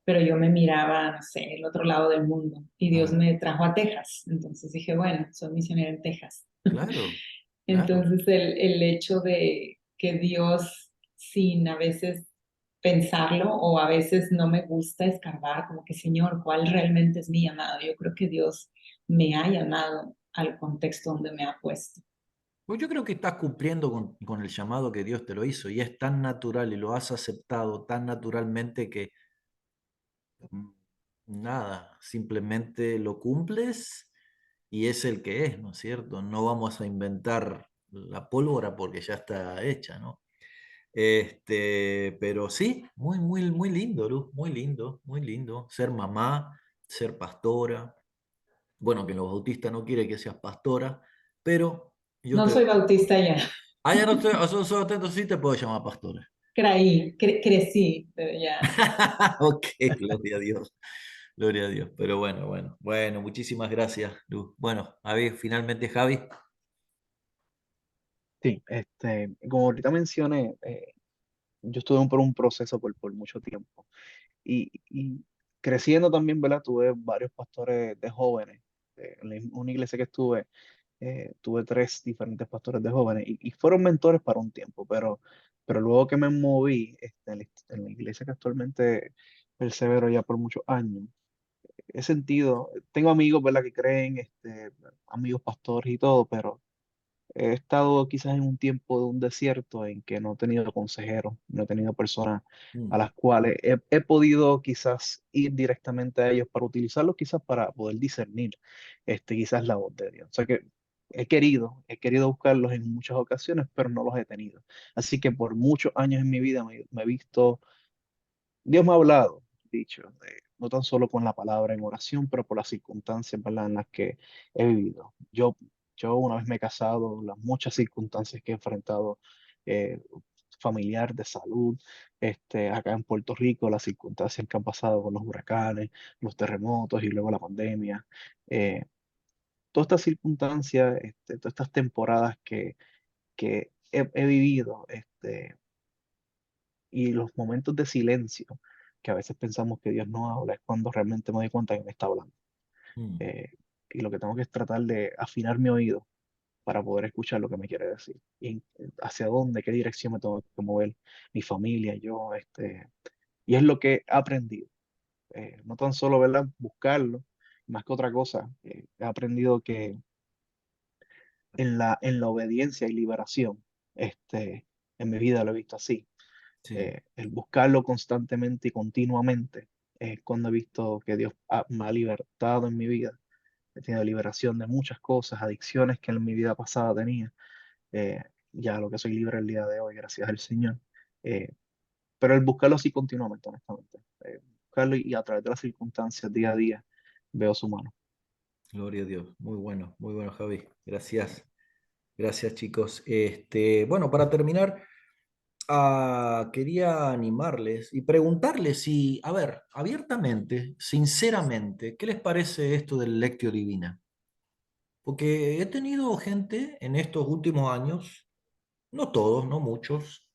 pero yo me miraba, no sé, el otro lado del mundo y Dios Ah, me trajo a Texas. Entonces dije, bueno, soy misionera en Texas. claro, claro. Entonces el hecho de que Dios, sin a veces pensarlo o a veces no me gusta escarbar, como que Señor, ¿cuál realmente es mi llamado? Yo creo que Dios me ha llamado al contexto donde me ha puesto. Pues yo creo que estás cumpliendo con el llamado que Dios te lo hizo y es tan natural y lo has aceptado tan naturalmente que mm, nada, simplemente lo cumples y es el que es, ¿no es cierto? No vamos a inventar la pólvora porque ya está hecha, ¿no? Pero sí, muy, muy, muy lindo, Luz, muy lindo, muy lindo. Ser mamá, ser pastora. Bueno, que los bautistas no quiere que seas pastora, pero yo No te... soy bautista ya, Ah, ya no estoy, soy atento, sí te puedo llamar pastora. crecí, pero ya. Ok, gloria a Dios. Gloria a Dios. Pero bueno, bueno, bueno, muchísimas gracias, Luz. Bueno, a ver, finalmente, Javi. Sí, como ahorita mencioné, yo estuve por un proceso por mucho tiempo y creciendo también, ¿verdad? Tuve varios pastores de jóvenes. En una iglesia que estuve, tuve tres diferentes pastores de jóvenes y fueron mentores para un tiempo, pero luego que me moví en la iglesia que actualmente persevero ya por muchos años, he sentido, tengo amigos, ¿verdad? Que creen, amigos pastores y todo, pero he estado quizás en un tiempo de un desierto en que no he tenido consejeros, no he tenido personas a Mm, las cuales he podido quizás ir directamente a ellos para utilizarlos quizás para poder discernir quizás la voz de Dios. O sea que he querido buscarlos en muchas ocasiones, pero no los he tenido. Así que por muchos años en mi vida me he visto, Dios me ha hablado, dicho, no tan solo con la palabra en oración, pero por las circunstancias, ¿verdad?, en las que he vivido. Yo una vez me he casado, las muchas circunstancias que he enfrentado, eh, familiar, de salud, acá en Puerto Rico, las circunstancias que han pasado con los huracanes, los terremotos y luego la pandemia, eh, todas estas circunstancias, todas estas temporadas que he vivido, y los momentos de silencio, que a veces pensamos que Dios no habla, es cuando realmente me doy cuenta que me está hablando. mm. Eh, y lo que tengo que es tratar de afinar mi oído para poder escuchar lo que me quiere decir. Y hacia dónde, qué dirección me tengo que mover, mi familia, yo, y es lo que he aprendido. No tan solo, ¿verdad?, buscarlo, más que otra cosa, he aprendido que en la obediencia y liberación, en mi vida lo he visto así. Sí, El buscarlo constantemente y continuamente es cuando he visto que Dios me ha libertado en mi vida. He tenido liberación de muchas cosas, adicciones que en mi vida pasada tenía. eh, ya lo que soy libre el día de hoy, gracias al Señor. Eh, pero el buscarlo así continuamente, honestamente. Buscarlo y a través de las circunstancias día a día veo su mano. gloria a Dios. Muy bueno, Javi. Gracias. Gracias, chicos. Bueno, para terminar, quería animarles y preguntarles si, a ver, abiertamente, sinceramente, ¿qué les parece esto del Lectio Divina? Porque he tenido gente en estos últimos años, no todos, no muchos,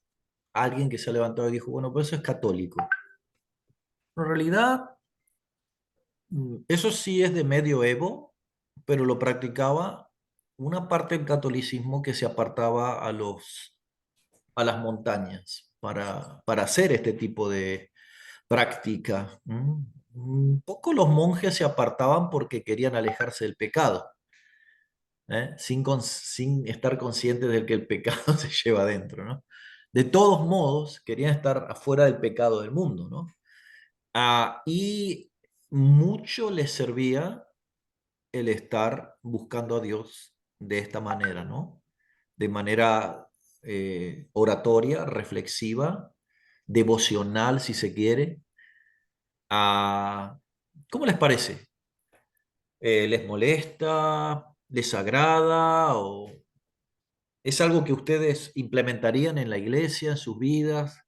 alguien que se ha levantado y dijo, bueno, pues eso es católico. En realidad, eso sí es de medioevo, pero lo practicaba una parte del catolicismo que se apartaba a las montañas para hacer este tipo de práctica. Un poco los monjes se apartaban porque querían alejarse del pecado, sin estar conscientes de que el pecado se lleva adentro, ¿no? De todos modos, querían estar afuera del pecado del mundo, ¿no? Y mucho les servía el estar buscando a Dios de esta manera, ¿no? De manera oratoria, reflexiva, devocional, si se quiere. Ah, ¿Cómo les parece? ¿Les molesta? ¿Les agrada? ¿Es algo que ustedes implementarían en la iglesia, en sus vidas?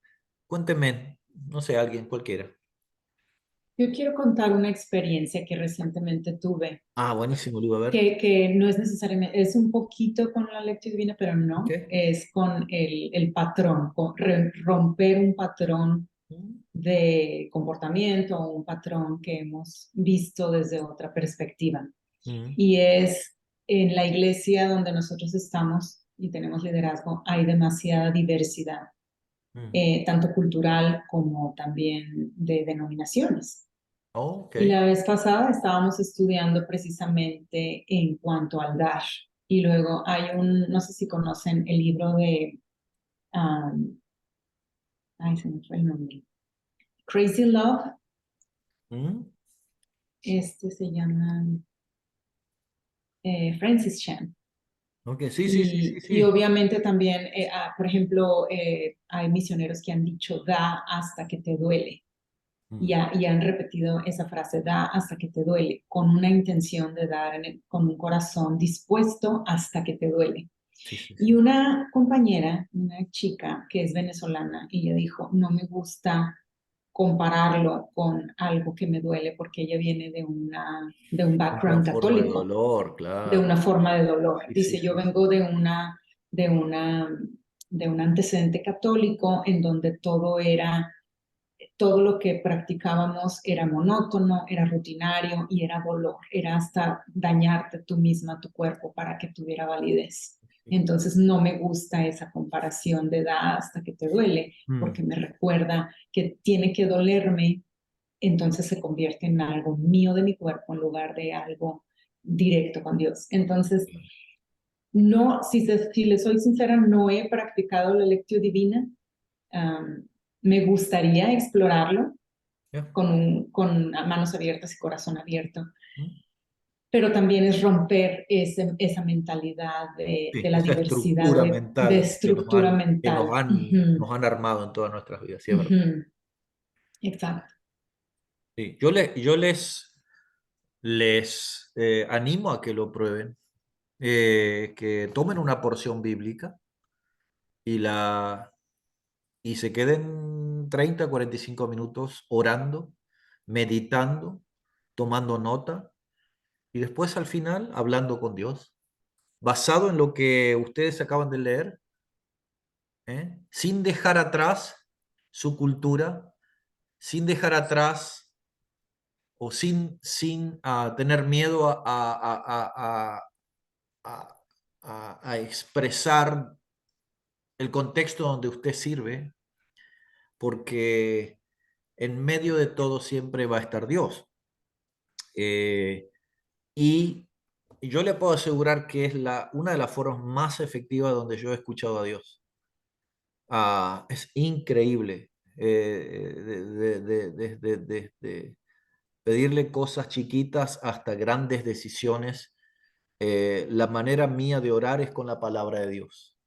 Cuéntenme, no sé, alguien, cualquiera. Yo quiero contar una experiencia que recientemente tuve, Ah, buenísimo, Lu, a ver. que no es necesariamente, es un poquito con la lectura divina, pero Ok. no, es con el patrón, romper un patrón de comportamiento o un patrón que hemos visto desde otra perspectiva. Mm, Y es en la iglesia donde nosotros estamos y tenemos liderazgo, hay demasiada diversidad, mm. tanto cultural como también de denominaciones. Ok. Y la vez pasada estábamos estudiando precisamente en cuanto al Dash. Y luego hay no sé si conocen el libro de, um, ay, se me fue el nombre, Crazy Love, Mm, este se llama Francis Chan. ok, sí, sí, sí, sí, Y sí. obviamente también, por ejemplo, hay misioneros que han dicho, da hasta que te duele. Mm, Y han repetido esa frase, da hasta que te duele, con una intención de dar con un corazón dispuesto hasta que te duele. sí, sí, Y sí. una compañera, una chica que es venezolana, ella dijo, no me gusta compararlo con algo que me duele porque ella viene de un Una background forma de católico, dolor, de claro. una forma de dolor. Sí, sí, Dice, yo sí, sí. vengo de una, de un antecedente católico en donde todo lo que practicábamos era monótono, era rutinario y era dolor, era hasta dañarte tú misma, tu cuerpo, para que tuviera validez. Entonces no me gusta esa comparación de da hasta que te duele, Mm, porque me recuerda que tiene que dolerme, entonces se convierte en algo mío de mi cuerpo en lugar de algo directo con Dios. Entonces, no, si le soy sincera, no he practicado la lectio divina. Um, Me gustaría explorarlo, ya. con manos abiertas y corazón abierto, Mm. pero también es romper esa mentalidad de Sí, la esa diversidad, estructura de mental estructura que mental. Ujú, nos han armado en todas nuestras vidas, ¿sí es verdad? ujú, exacto. Sí, yo les animo a que lo prueben, que tomen una porción bíblica y, y se queden 30, 45 minutos orando, meditando, tomando nota y después al final hablando con Dios, basado en lo que ustedes acaban de leer, sin dejar atrás su cultura, sin dejar atrás o sin tener miedo a- a expresar el contexto donde usted sirve, porque en medio de todo siempre va a estar Dios. Eh, y yo le puedo asegurar que es una de las formas más efectivas donde yo he escuchado a Dios. Es increíble. De pedirle cosas chiquitas hasta grandes decisiones. La manera mía de orar es con la palabra de Dios.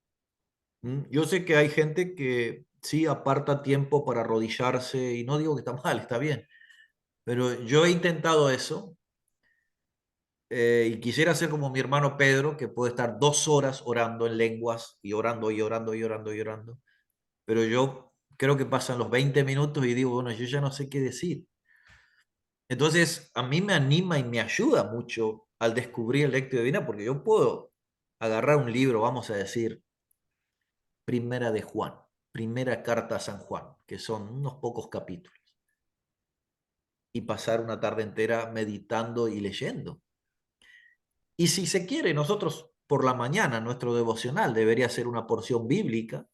Yo sé que hay gente que sí aparta tiempo para arrodillarse y no digo que está mal, está bien, pero yo he intentado eso y quisiera ser como mi hermano Pedro, que puede estar 2 horas orando en lenguas y orando y orando y orando y orando, pero yo creo que pasan los 20 minutos y digo, bueno, yo ya no sé qué decir. Entonces, a mí me anima y me ayuda mucho al descubrir el lectio divina, porque yo puedo agarrar un libro, vamos a decir, Primera de Juan, primera carta a San Juan, que son unos pocos capítulos, y pasar una tarde entera meditando y leyendo. Y si se quiere, nosotros por la mañana, nuestro devocional debería ser una porción bíblica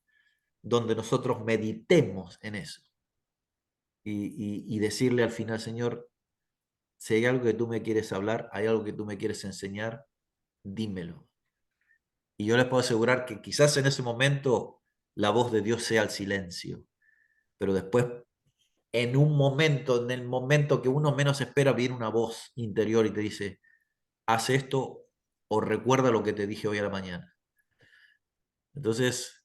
donde nosotros meditemos en eso y decirle al final, Señor, si hay algo que tú me quieres hablar, hay algo que tú me quieres enseñar, dímelo. Y yo les puedo asegurar que quizás en ese momento la voz de Dios sea el silencio, pero después, en el momento que uno menos espera, viene una voz interior y te dice, haz esto o recuerda lo que te dije hoy a la mañana. Entonces,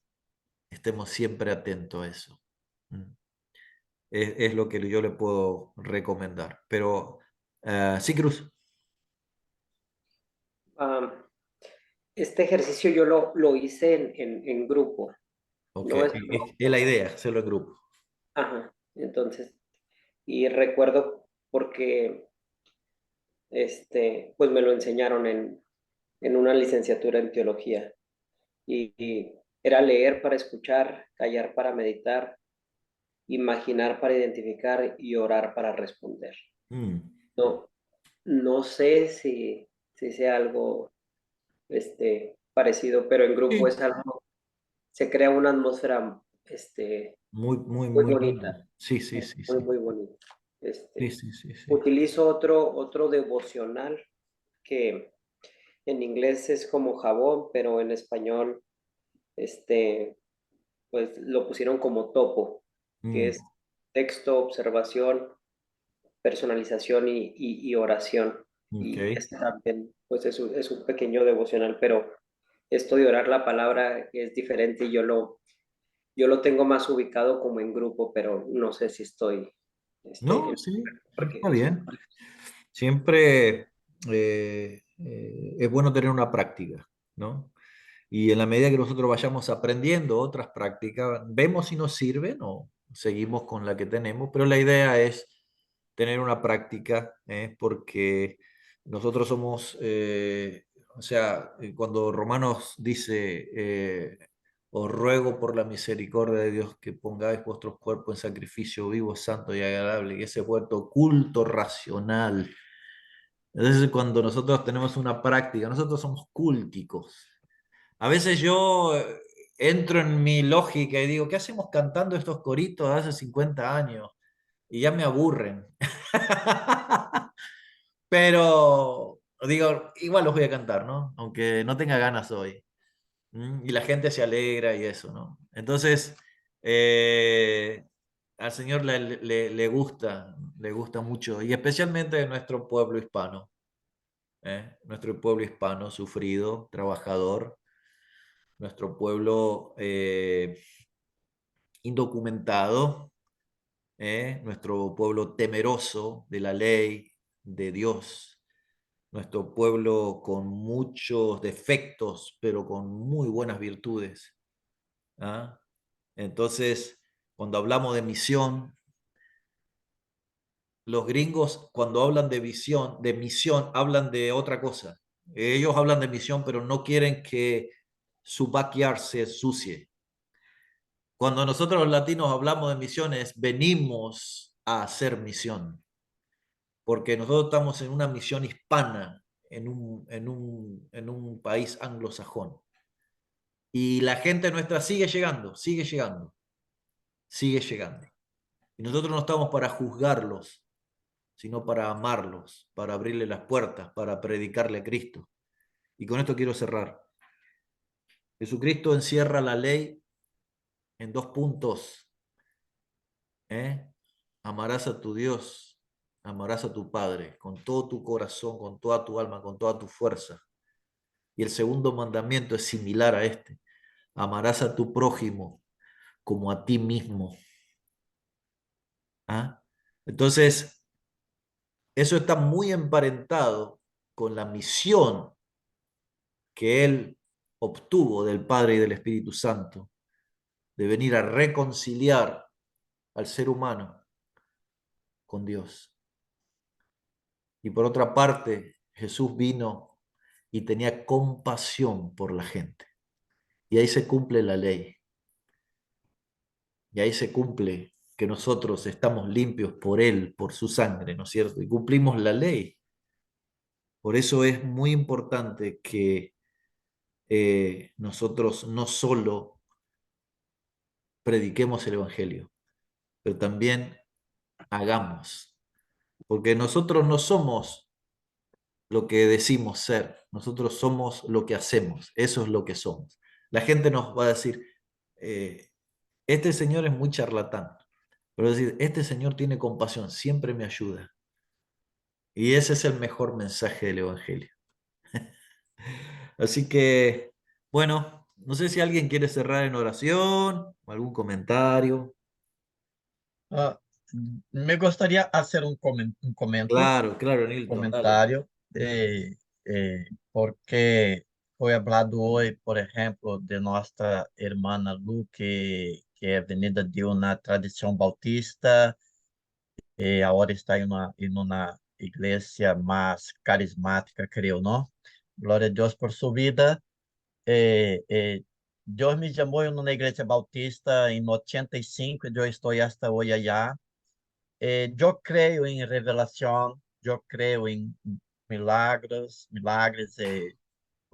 estemos siempre atentos a eso. Mm. Es lo que yo le puedo recomendar. Pero, sí, Cruz. Um, este ejercicio yo lo hice en grupo, Ok, no es... es la idea, hacerlo en grupo. Ajá, entonces, y recuerdo porque, pues me lo enseñaron en una licenciatura en teología, y era leer para escuchar, callar para meditar, imaginar para identificar y orar para responder. Mm. No, no sé si sea algo parecido, pero en grupo Sí. es algo, se crea una atmósfera Muy, muy, muy muy lindo. bonita, Sí, sí, sí, muy, sí. muy bonita. Sí, sí, sí, sí. Utilizo otro devocional que en inglés es como jabón, pero en español pues lo pusieron como topo, que Mm, es texto, observación, personalización y oración. ok. Y este también, pues es un pequeño devocional, pero esto de orar la palabra es diferente y yo lo tengo más ubicado como en grupo, pero no sé si estoy, No, sí, sí, porque está bien. Siempre es bueno tener una práctica, ¿no? Y en la medida que nosotros vayamos aprendiendo otras prácticas, vemos si nos sirven o seguimos con la que tenemos, pero la idea es tener una práctica, porque nosotros somos, o sea, cuando Romanos dice, os ruego por la misericordia de Dios que pongáis vuestros cuerpos en sacrificio vivo, santo y agradable, que ese vuestro culto racional. Entonces, cuando nosotros tenemos una práctica, nosotros somos cúlticos. A veces yo entro en mi lógica y digo, ¿qué hacemos cantando estos coritos de hace 50 años? Y ya me aburren. Pero digo, igual los voy a cantar, ¿no? Aunque no tenga ganas hoy. Y la gente se alegra y eso, ¿no? Entonces, al Señor le gusta mucho, y especialmente nuestro pueblo hispano, nuestro pueblo hispano sufrido, trabajador, nuestro pueblo indocumentado, nuestro pueblo temeroso de la ley de Dios, nuestro pueblo con muchos defectos, pero con muy buenas virtudes. ¿Ah? Entonces, cuando hablamos de los gringos cuando hablan de misión, hablan de otra cosa. Ellos hablan de misión, pero no quieren que su backyard se ensucie. Cuando nosotros los latinos hablamos de misiones, venimos a hacer misión, porque nosotros estamos en una misión hispana, en un país anglosajón. Y la gente nuestra sigue llegando, sigue llegando, sigue llegando. Y nosotros no estamos para juzgarlos, sino para amarlos, para abrirle las puertas, para predicarle a Cristo. Y con esto quiero cerrar. Jesucristo encierra la ley en 2 puntos. Amarás a tu Dios, amarás a tu Padre con todo tu corazón, con toda tu alma, con toda tu fuerza. Y el segundo mandamiento es similar a este. Amarás a tu prójimo como a ti mismo. ¿Ah? Entonces, eso está muy emparentado con la misión que él obtuvo del Padre y del Espíritu Santo, de venir a reconciliar al ser humano con Dios. Y por otra parte, Jesús vino y tenía compasión por la gente. Y ahí se cumple la ley. Y ahí se cumple que nosotros estamos limpios por Él, por su sangre, ¿no es cierto? Y cumplimos la ley. Por eso es muy importante que nosotros no solo prediquemos el Evangelio, pero también hagamos. Porque nosotros no somos lo que decimos ser, nosotros somos lo que hacemos, eso es lo que somos. La gente nos va a decir, este señor es muy charlatán, pero decir, este señor tiene compasión, siempre me ayuda. Y ese es el mejor mensaje del Evangelio. Así que, bueno, no sé si alguien quiere cerrar en oración, o algún comentario. Ah, me gustaría hacer Claro, claro, Nilton, dale. comentario, porque foi hablado hoy, por ejemplo, de nuestra hermana Lu, que es venida de una tradición bautista, ahora está en una iglesia más carismática, creo, ¿no? Gloria a Dios por su vida. Dios me llamó en una iglesia bautista en 85 y yo estoy hasta hoy allá. Yo creo en revelación, yo creo en milagres.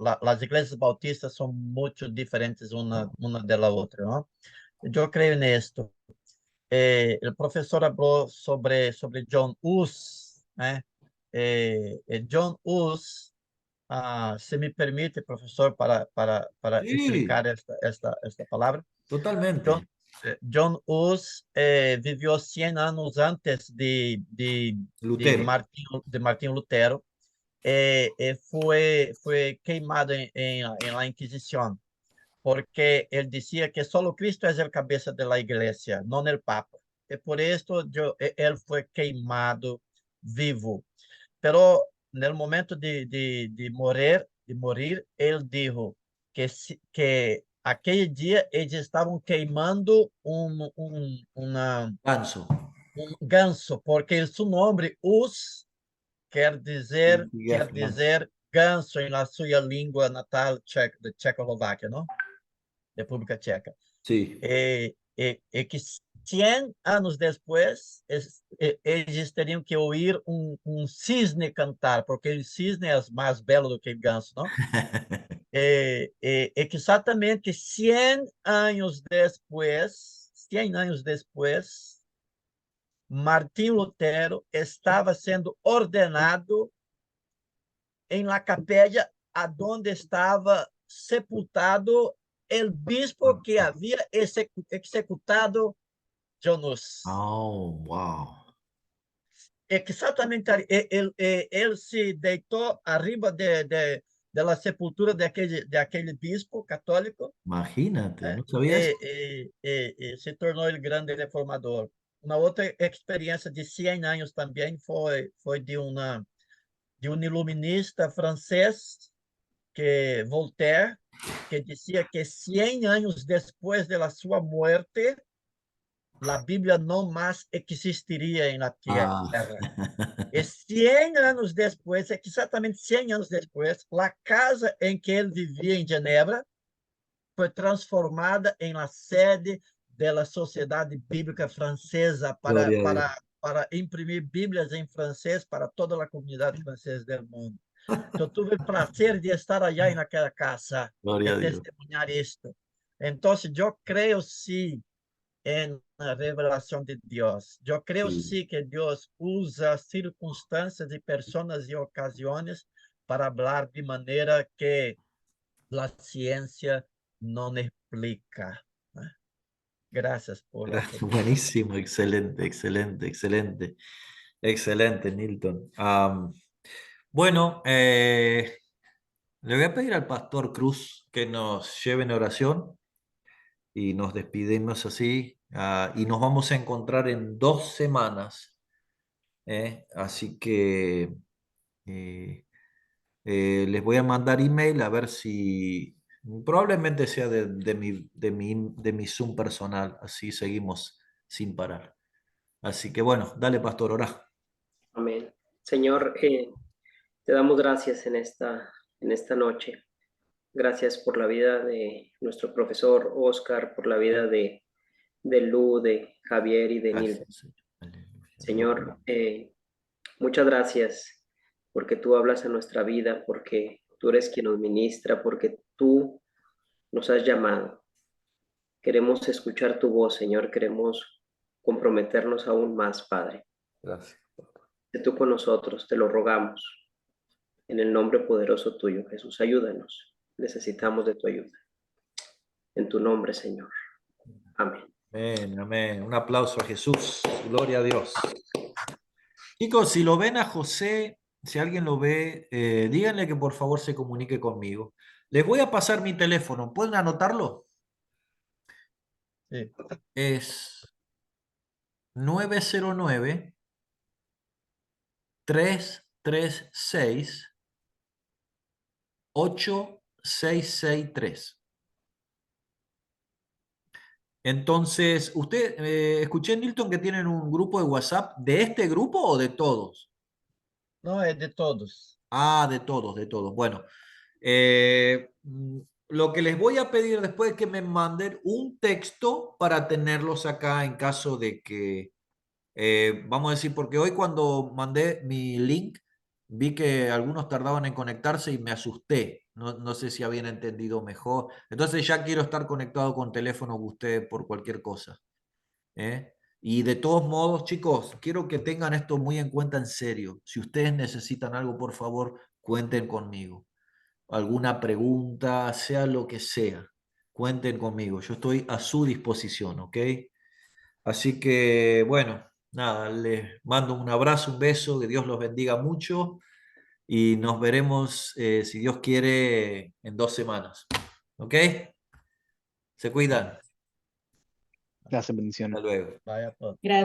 Las iglesias bautistas son mucho diferentes una de la otra, ¿no? Yo creo en esto. El profesor habló sobre John Hus, ¿eh? John Hus, se me permite, profesor, para Sí, explicar esta palabra. John, totalmente. John Hus vivió 100 años antes Lutero. De Martín Lutero. Fue queimado en la Inquisición, porque él decía que solo Cristo es el cabeza de la iglesia, no el Papa. Y por esto él fue queimado vivo. Pero en el momento de morir, él dijo que aquel día ellos estaban queimando Ganso. un ganso, porque su nombre, Us, quer Ganso. dizer ganso em la sua língua natal de Checoslováquia, não? República Tcheca. Sí. Que 100 anos depois, eles teriam que ouvir cisne cantar, porque o cisne é mais belo do que o ganso, não? Que exatamente 100 anos depois, 100 anos depois, Martim Lutero estava sendo ordenado em la capella aonde estava sepultado o bispo que havia executado Janus. Oh, wow. Exatamente, ele se deitou arriba de la sepultura de aquele bispo católico, Imagínate, ¿no sabías? se tornou o grande reformador. Uma outra experiência de 100 anos também foi de um iluminista francês, que Voltaire, que dizia que 100 anos depois de sua morte, a Bíblia não mais existiria na Terra. Ah, E 100 anos depois, exatamente 100 anos depois, a casa em que ele vivia em Genebra foi transformada em la sede da Sociedade Bíblica Francesa gloria a Dios. para imprimir Bíblias em francês para toda a comunidade francesa do mundo. Então, tive o prazer de estar allá naquela casa Gloria e a Dios. testemunhar isto. Então, eu creio sim na revelação de Deus. Eu creio Sí. sim que Deus usa circunstâncias e pessoas e ocasiões para falar de maneira que a ciência não explica. Gracias por la oportunidad. Buenísimo, excelente, excelente, excelente. Excelente, Nilton. Bueno, le voy a pedir al pastor Cruz que nos lleve en oración y nos despedimos así. Y nos vamos a encontrar en 2 semanas. Así que eh, les voy a mandar email a ver si probablemente sea de mi Zoom personal. Así seguimos sin parar. Así que bueno, dale, pastor, orá. Amén. Señor, te damos gracias en esta noche. Gracias por la vida de nuestro profesor Oscar, por la vida de Lu, de Javier y de Nil. Gracias, Señor. Aleluya. Señor, muchas gracias porque tú hablas a nuestra vida, porque tú eres quien nos ministra, porque tú nos has llamado. Queremos escuchar tu voz, Señor, queremos comprometernos aún más, Padre. Gracias. Que tú con nosotros, te lo rogamos. En el nombre poderoso tuyo, Jesús, ayúdanos. Necesitamos de tu ayuda. En tu nombre, Señor. Amén. Amén, amén. Un aplauso a Jesús. Gloria a Dios. Chicos, si lo ven a José, si alguien lo ve, díganle que por favor se comunique conmigo. Les voy a pasar mi teléfono. ¿Pueden anotarlo? Sí. Es 909-336-8700. 663. Entonces, usted, escuché, Nilton, que tienen un grupo de WhatsApp. ¿De este grupo o de todos? No, es de todos. Ah, de todos, de todos. Bueno, lo que les voy a pedir después es que me manden un texto para tenerlos acá en caso de que, vamos a decir, porque hoy cuando mandé mi link, vi que algunos tardaban en conectarse y me asusté. No, no sé si habían entendido mejor. Entonces ya quiero estar conectado con teléfono con ustedes por cualquier cosa. ¿Eh? Y de todos modos, chicos, quiero que tengan esto muy en cuenta en serio. Si ustedes necesitan algo, por favor, cuenten conmigo. Alguna pregunta, sea lo que sea, cuenten conmigo. Yo estoy a su disposición, ¿ok? Así que, bueno, nada, les mando un abrazo, un beso, que Dios los bendiga mucho y nos veremos, si Dios quiere, en 2 semanas, ¿ok? Se cuidan. Gracias, Hasta bendiciones. luego. Vaya pues. Gracias.